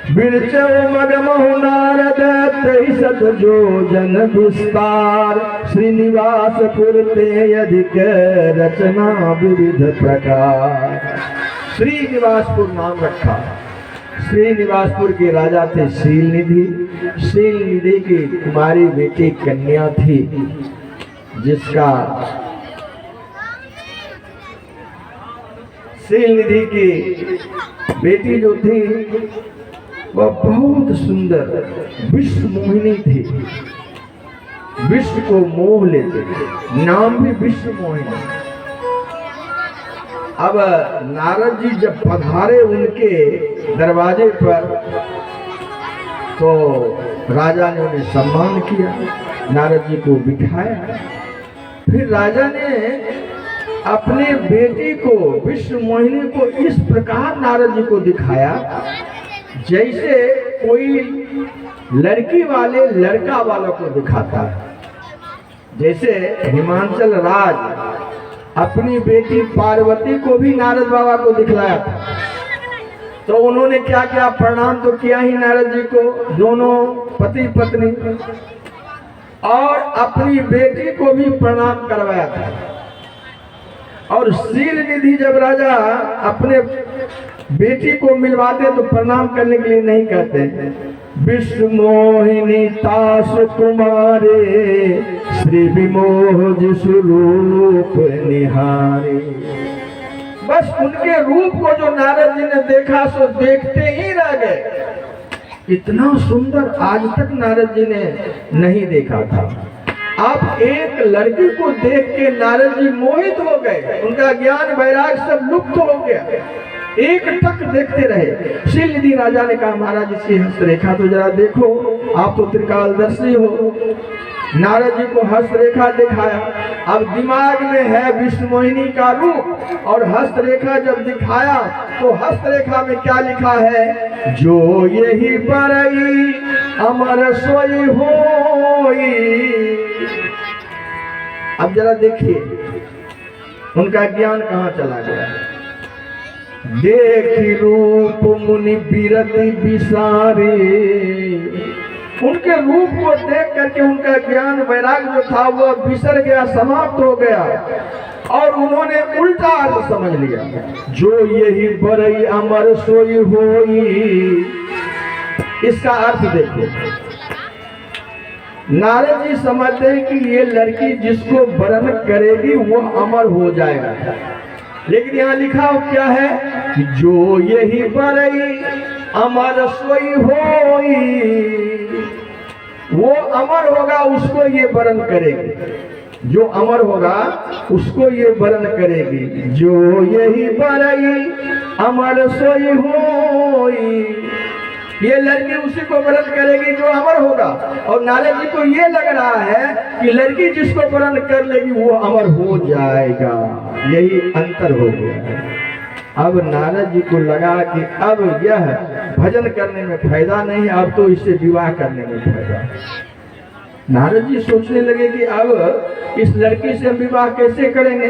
S1: बिरचो मगमहु नारद 23 योजन विस्तार। श्रीनिवासपुर ते अधिक रचना विविध प्रकार। श्रीनिवासपुर नाम रखा। श्रीनिवासपुर के राजा थे शीलनिधि। शीलनिधि की कुमारी बेटी कन्या थी, जिसका शीलनिधि की बेटी जो थी वह बहुत सुंदर विश्व मोहिनी थी। विश्व को मोह लेते थे, नाम भी विश्व मोहिनी। अब नारद जी जब पधारे उनके दरवाजे पर, तो राजा ने उन्हें सम्मान किया, नारद जी को बिठाया। फिर राजा ने अपने बेटी को, विश्व मोहिनी को, इस प्रकार नारद जी को दिखाया जैसे कोई लड़की वाले लड़का वालों को दिखाता है। जैसे हिमांचल राज अपनी बेटी पार्वती को भी नारद बाबा को दिखलाया था, तो उन्होंने क्या किया, प्रणाम तो किया ही नारद जी को, दोनों पति पत्नी, और अपनी बेटी को भी प्रणाम करवाया था। और शील निधि जब राजा अपने बेटी को मिलवाते तो प्रणाम करने के लिए नहीं कहते, विश्व मोहिनी तास कुमारे श्री विमोह स्वरूप निहारे। बस उनके रूप को जो नारद जी ने देखा सो देखते ही रह गए। इतना सुंदर आज तक नारद जी ने नहीं देखा था। आप एक लड़की को देख के नारद जी मोहित हो गए, उनका ज्ञान वैराग सब लुप्त हो गया, एक टक देखते रहे। शीलनिधि राजा ने कहा, महाराज इसकी हस्तरेखा तो जरा देखो, आप तो त्रिकालदर्शी हो। नारद जी को हस्तरेखा दिखाया। अब दिमाग में है विष्णु मोहिनी का रूप, और हस्तरेखा जब दिखाया तो हस्तरेखा में क्या लिखा है, जो यही परई अमर सोई होई। अब जरा देखिए उनका ज्ञान कहाँ चला गया। देखी रूप मुनि बिरति बिसारे, उनके रूप को देख करके उनका ज्ञान वैराग जो था वो बिसर गया, समाप्त हो गया, और उन्होंने उल्टा अर्थ समझ लिया, जो यही बरई अमर सोई होई। इसका अर्थ देखो, नारद जी समझते हैं कि ये लड़की जिसको वरण करेगी वो अमर हो जाएगा, लेकिन यहाँ लिखा हो क्या है कि जो यही बरई अमर सोई होई, वो अमर होगा उसको ये वरण करेगी, जो अमर होगा उसको ये वरण करेगी। जो यही बरई अमर सोई होई, ये लड़की उसी को वरण करेगी जो अमर होगा। और नारद जी को ये लग रहा है कि लड़की जिसको वरण कर लेगी वो अमर हो जाएगा, यही अंतर हो गया है। अब नारद जी को लगा कि अब यह भजन करने में फायदा नहीं, अब तो इससे विवाह करने में फायदा। नारद जी सोचने लगे कि अब इस लड़की से हम विवाह कैसे करेंगे,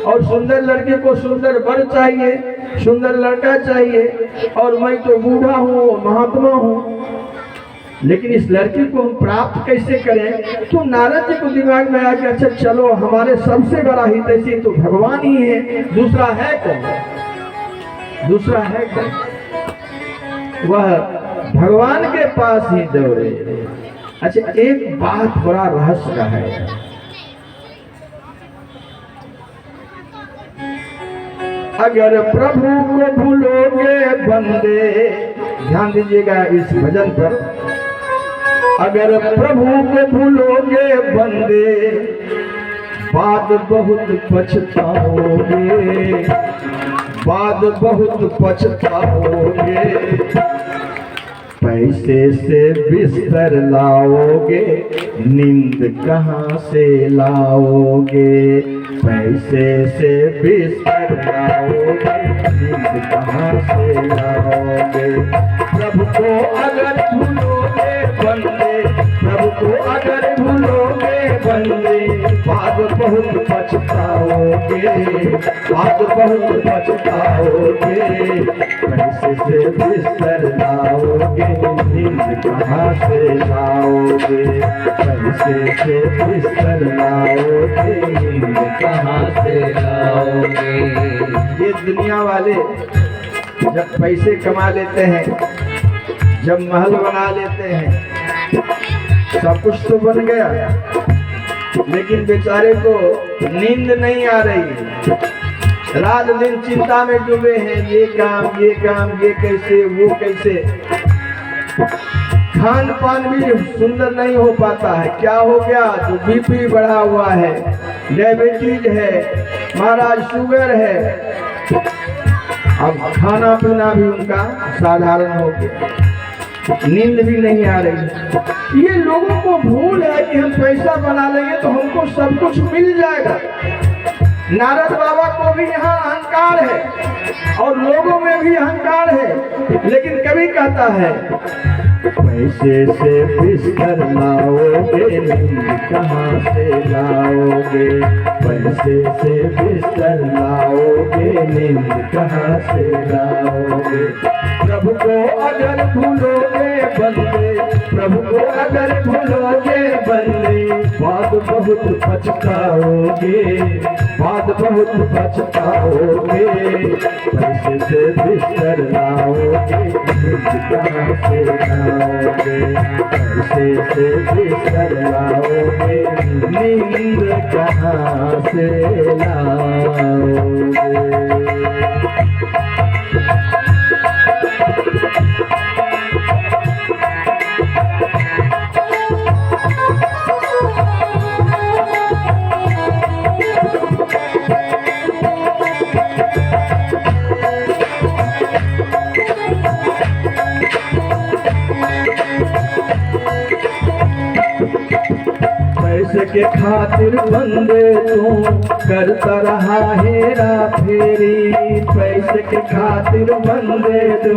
S1: और सुंदर लड़की को सुंदर वर चाहिए, सुंदर लड़का चाहिए, और मैं तो बूढ़ा हूँ, महात्मा हूँ, लेकिन इस लड़की को हम प्राप्त कैसे करें। तो नारद जी को दिमाग में आया कि अच्छा चलो, हमारे सबसे बड़ा हितैषी तो भगवान ही है, दूसरा है कौन, दूसरा है कौन, वह भगवान के पास ही दौड़े। अच्छा, एक बात बड़ा रहस्य का है, अगर प्रभु को भूलोगे बंदे, ध्यान दीजिएगा इस भजन पर, अगर प्रभु को भूलोगे बंदे बाद बहुत पछताओगे, बाद बहुत पछताओगे, पैसे से बिस्तर लाओगे नींद कहाँ से लाओगे, पैसे से बिस्तर लाओगे नींद कहाँ से लाओगे। प्रभु को अगर भूलोगे बंदे, प्रभु को अगर भूलोगे बंदे बाद बहुत पछताओगे, बाद बहुत पछताओगे, पैसे से बिस्तर लाओगे नींद कहाँ से लाओगे, पैसे से बिस्तर लाओगे नींद कहाँ से लाओगे। ये दुनिया वाले जब पैसे कमा लेते हैं, जब महल बना लेते हैं, सब कुछ तो बन गया, लेकिन बेचारे को नींद नहीं आ रही, रात दिन चिंता में डूबे हैं, ये काम ये कैसे, वो कैसे। खान पान भी सुंदर नहीं हो पाता है, क्या हो गया, तो बीपी बढ़ा हुआ है, डायबिटीज है, महाराज शुगर है, अब खाना पीना भी उनका साधारण हो गया, नींद भी नहीं आ रही। ये लोगों को भूल है कि हम पैसा बना लेंगे तो हमको सब कुछ मिल जाएगा। नारद बाबा को भी यहाँ अहंकार है और लोगों में भी अहंकार है, लेकिन कभी कहता है
S2: पैसे से बिस्तर लाओगे, नींद कहाँ से लाओगे? पैसे से बिस्तर लाओगे, नींद कहाँ से लाओगे? प्रभु को अगर भूलोगे बंदे, प्रभु को अगर भूलोगे बंदे, बाद बहुत पछताओगे, बाद बहुत पछताओगे। पैसे से बिस्तर लाओगे, नींद कहाँ से लाओगे? पैसे से बिस्तर लाओगे, नींद कहाँ से लाओगे? पैसे के खातिर बंदे तू करता रहा हेरा फेरी, पैसे के खातिर बंदे तू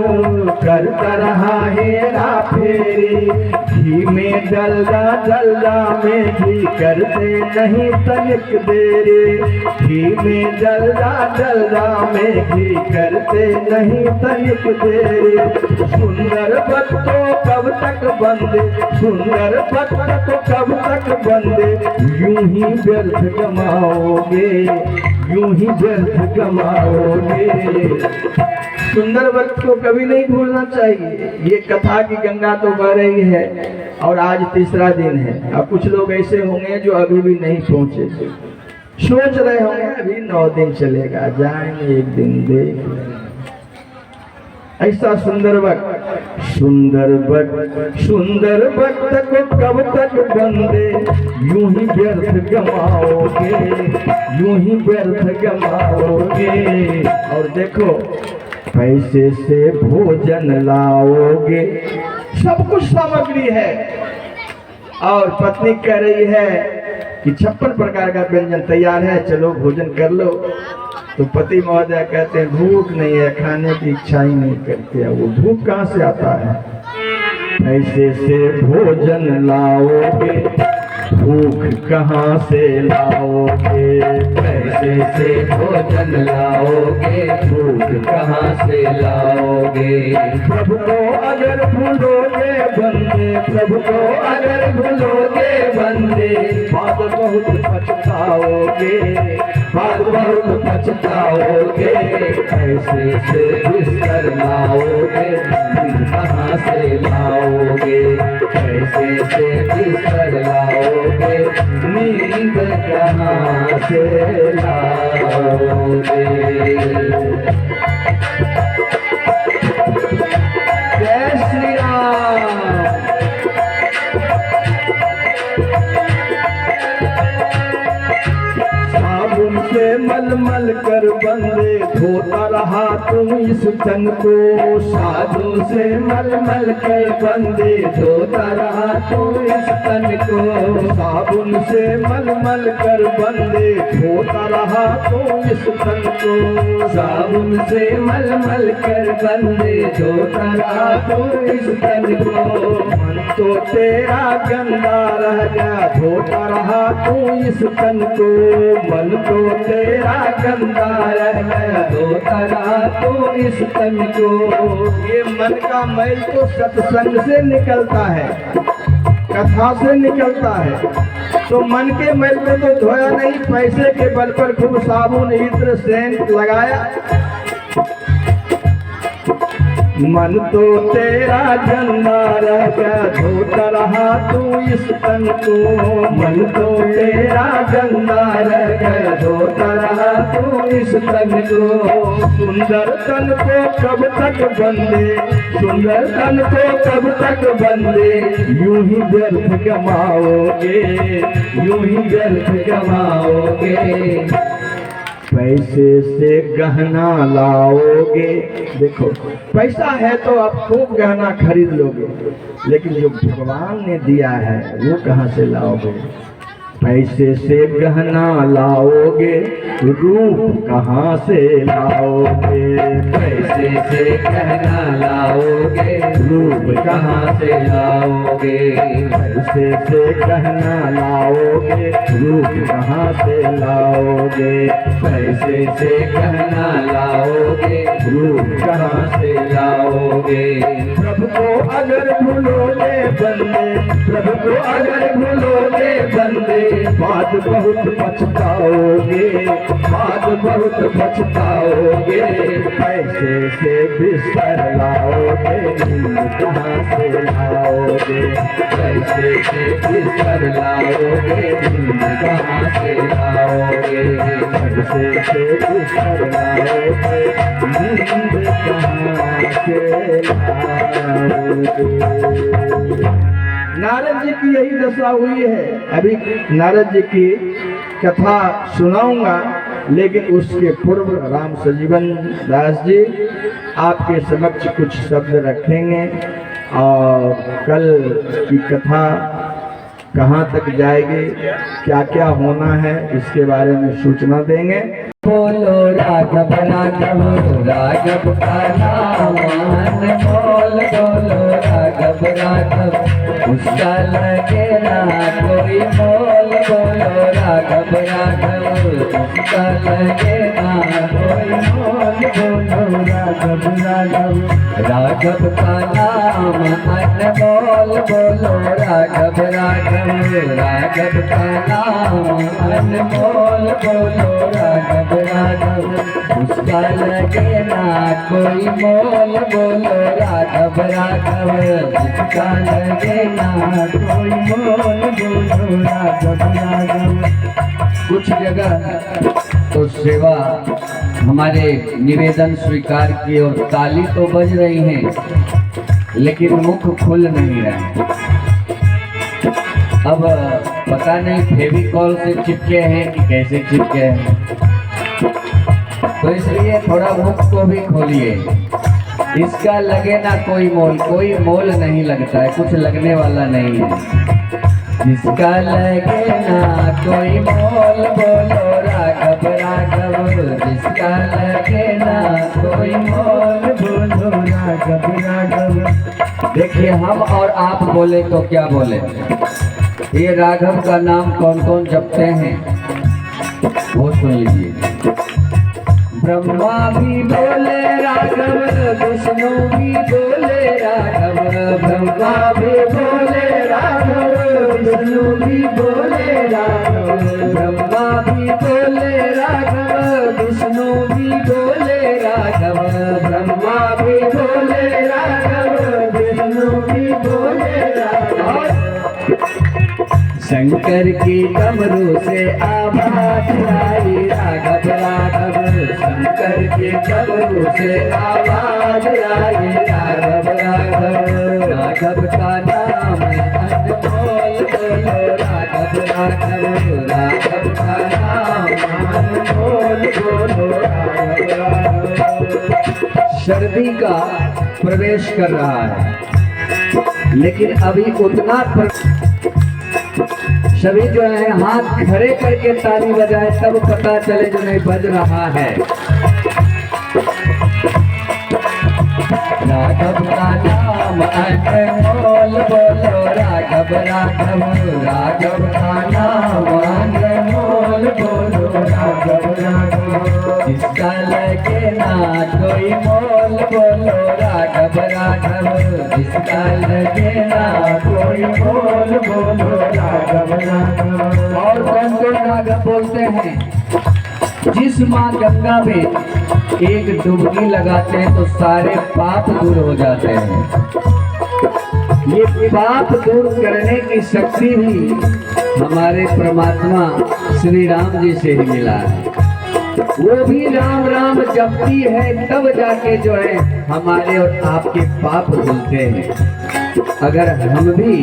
S2: करता रहा हेरा फेरी। घी में डलदा डलदा में घी करते नहीं तनिक देरी, घी में डलदा डलदा में घी करते नहीं तनिक देरी। सुंदर बत्तो कब तक बंदे, सुंदर बत्तो तो कब तक बंदे, यूं ही व्यर्थ गमाओगे, यूं ही व्यर्थ गमाओगे।
S1: सुंदर वक्त को कभी नहीं भूलना चाहिए। ये कथा की गंगा तो बह रही है और आज तीसरा दिन है। अब कुछ लोग ऐसे होंगे जो अभी भी नहीं पहुंचे, सोच रहे होंगे अभी 9 दिन चलेगा, जाएंगे एक दिन देख लेंगे। ऐसा सुंदर वक्त,
S2: सुंदर वक्त को कब तक बंदे, यूं ही व्यर्थ गमाओगे, यूं ही व्यर्थ गमाओगे।
S1: और देखो
S2: पैसे से भोजन लाओगे,
S1: सब कुछ सामग्री है और पत्नी कह रही है कि 56 प्रकार का व्यंजन तैयार है, चलो भोजन कर लो। तो पति महोदय कहते हैं भूख नहीं है, खाने की इच्छा ही नहीं करती है। वो भूख कहाँ से आता है?
S2: पैसे से भोजन लाओगे, भूख कहाँ से लाओगे? पैसे से भोजन लाओगे, भूख कहाँ से लाओगे? प्रभु को अगर भूलोगे बंदे, प्रभु को अगर भूलोगे बंदे, बाद बहुत पछताओगे, बाद बहुत पछताओगे। पैसे से बिस्तर लाओगे, नींद कहाँ से लाओगे? पैसे से बिस्तर लाओगे, नींद कहाँ से लाओगे? जय श्री राम। साबुन से मलमल कर बंदे, धोता रहा तुम इस तन को। साबुन से मलमल कर बंदे, धोता रहा तुम इस तन को। साबुन से मलमल कर बंदे, धोता रहा तुम इस तन को। साबुन से मलमल कर बंदे, धोता रहा तुम इस तन को। मन तो तेरा गंदा रह गया, धोता रहा तू इस तन को। मन तो तेरा गंदा रह गया, धोता रहा तू इस तन को।
S1: ये मन का मैल तो सत्संग से निकलता है, कथा से निकलता है। तो मन के मैल को तो धोया नहीं, पैसे के बल पर खूब साबुन इत्र सेंट लगाया।
S2: मन तो तेरा गंदा रह गया, धोता रहा तू इस तन को। मन तो तेरा गंदा रह गया, धोता रहा तू इस तन को। सुंदर तन को कब तक बंदे, सुंदर तन को कब तक बंदे, यूं ही व्यर्थ गमाओगे, यूं ही व्यर्थ गमाओगे। पैसे से गहना लाओगे। देखो,
S1: पैसा है तो आप खूब गहना खरीद लोगे, लेकिन जो भगवान ने दिया है वो कहाँ से लाओगे?
S2: पैसे से गहना लाओगे, रूप कहाँ से लाओगे?
S3: पैसे से गहना लाओगे, रूप कहाँ से लाओगे?
S2: पैसे से गहना लाओगे, रूप कहाँ से लाओगे?
S3: पैसे से गहना लाओगे, रूप कहाँ से लाओगे?
S2: प्रभु को अगर भूलोगे बंदे, प्रभु को अगर भूलोगे बंदे, बात बहुत पछताओगे, बात बहुत पछताओगे। पैसे से बिस्तर लाओगे, नींद कहाँ से लाओगे?
S3: पैसे से बिस्तर लाओगे, नींद कहाँ से लाओगे?
S2: पैसे से बिस्तर लाओगे, नींद कहाँ से लाओगे?
S1: नारद जी की यही दशा हुई है। अभी नारद जी की कथा सुनाऊंगा, लेकिन उसके पूर्व राम सजीवन दास जी आपके समक्ष कुछ शब्द रखेंगे और कल की कथा कहाँ तक जाएगी, क्या क्या होना है, इसके बारे में सूचना देंगे।
S3: बोलो राघव राघव, राघव का नाम अनमोल। बोलो राघव राघव, उसका लगे ना कोई मोल। बोलो राघव राघव, उसका लगे ना कोई मोल। बोलो राघव राघव, राघव का नाम अनमोल। बोलो राघव राघव, राघव का नाम अनमोल। बोलो राघव राघव, उसका लगे ना कोई मोल। बोलो राघव राघव, उसका लगे ना कोई मोल। बोलो राघव राघव। कुछ जगह तो सेवा हमारे निवेदन स्वीकार की और ताली तो बज रही है, लेकिन मुख खुल नहीं रहे। अब पता नहीं फेविकॉल से चिपके हैं कि कैसे चिपके हैं, तो इसलिए थोड़ा मुख को भी खोलिए। इसका लगे ना कोई मोल, कोई मोल नहीं लगता है, कुछ लगने वाला नहीं है। जिसका लगे ना कोई मोल। बोलो राघव राघव, जिसका लगे ना कोई मोल। बोलो राघव राघव। देखिए, हम और आप बोले तो क्या बोले, ये राघव का नाम कौन कौन जपते हैं वो सुन लीजिए। ब्रह्मा भी बोले राघव, विष्णु भी बोले राघव। ब्रह्मा भी बोले राघव, विष्णु भी बोले राघव। ब्रह्मा भी बोले राघव, विष्णु भी बोले राघव। ब्रह्मा भी बोले राघव, विष्णु भी बोले राघव। शंकर की डमरू से आवाज आई राघव राघव। शंकर के डमरू से आवाज आई राघव राघव। राघव का नाम अनमोल। बोलो राघव राघव, राघव का नाम अनमोल। बोलो राघव राघव। सर्दी का प्रवेश कर रहा है, लेकिन अभी उतना सभी जो है हाथ खड़े करके ताली बजाए, तब पता चले जो नहीं बज रहा है। राघव का नाम अनमोल। बोलो राघव राघव, राघव का नाम अनमोल। बोलो राघव राघव, जिसका लगे ना कोई मोल। बोलो राघव राघव, जिसका लगे ना कोई मोल। बोलो राघव राघव। और कौन कौन राघव बोलते हैं? जिस माँ गंगा में एक डुबकी लगाते हैं तो सारे पाप दूर हो जाते हैं। ये पाप दूर करने की शक्ति भी हमारे परमात्मा श्री राम जी से ही मिला है। वो भी राम राम जपती है, तब जाके जो है हमारे और आपके पाप धुलते हैं। अगर हम भी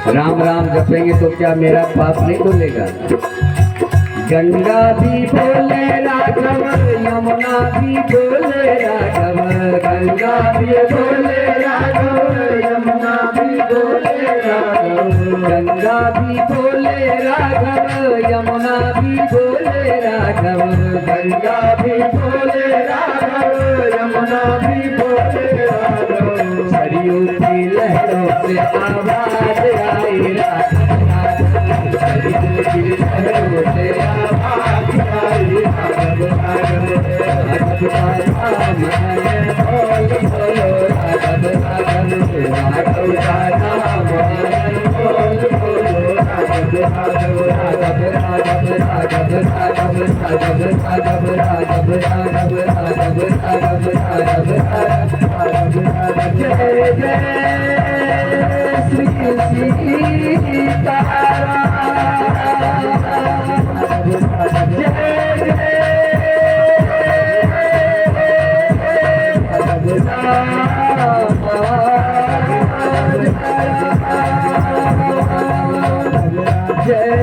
S3: राम राम जपेंगे तो क्या मेरा पाप नहीं धुलेगा?
S2: गंगा भी बोले राघव, यमुना भी बोले राघव, गंगा भी बोले राघव, यमुना भी बोले राघव, गंगा भी बोले राघव, यमुना भी बोले राघव, गंगा भी बोले राघव, यमुना भी बोले राघव। सरयू की लहरों से आवाज आई राघव, सरयू की लहरों से आवाज आई राघव, राघव राघव का नाम है बोल बोलो राघव, राघव राघव का नाम है बोल बोलो राघव, राघव राघव राघव राघव राघव राघव राघव राघव राघव राघव राघव राघव राघव राघव। जय जय श्री सीताराम, जय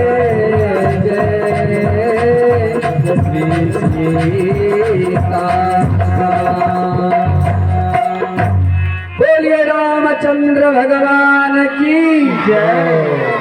S2: बोलिए रामचंद्र भगवान की जय।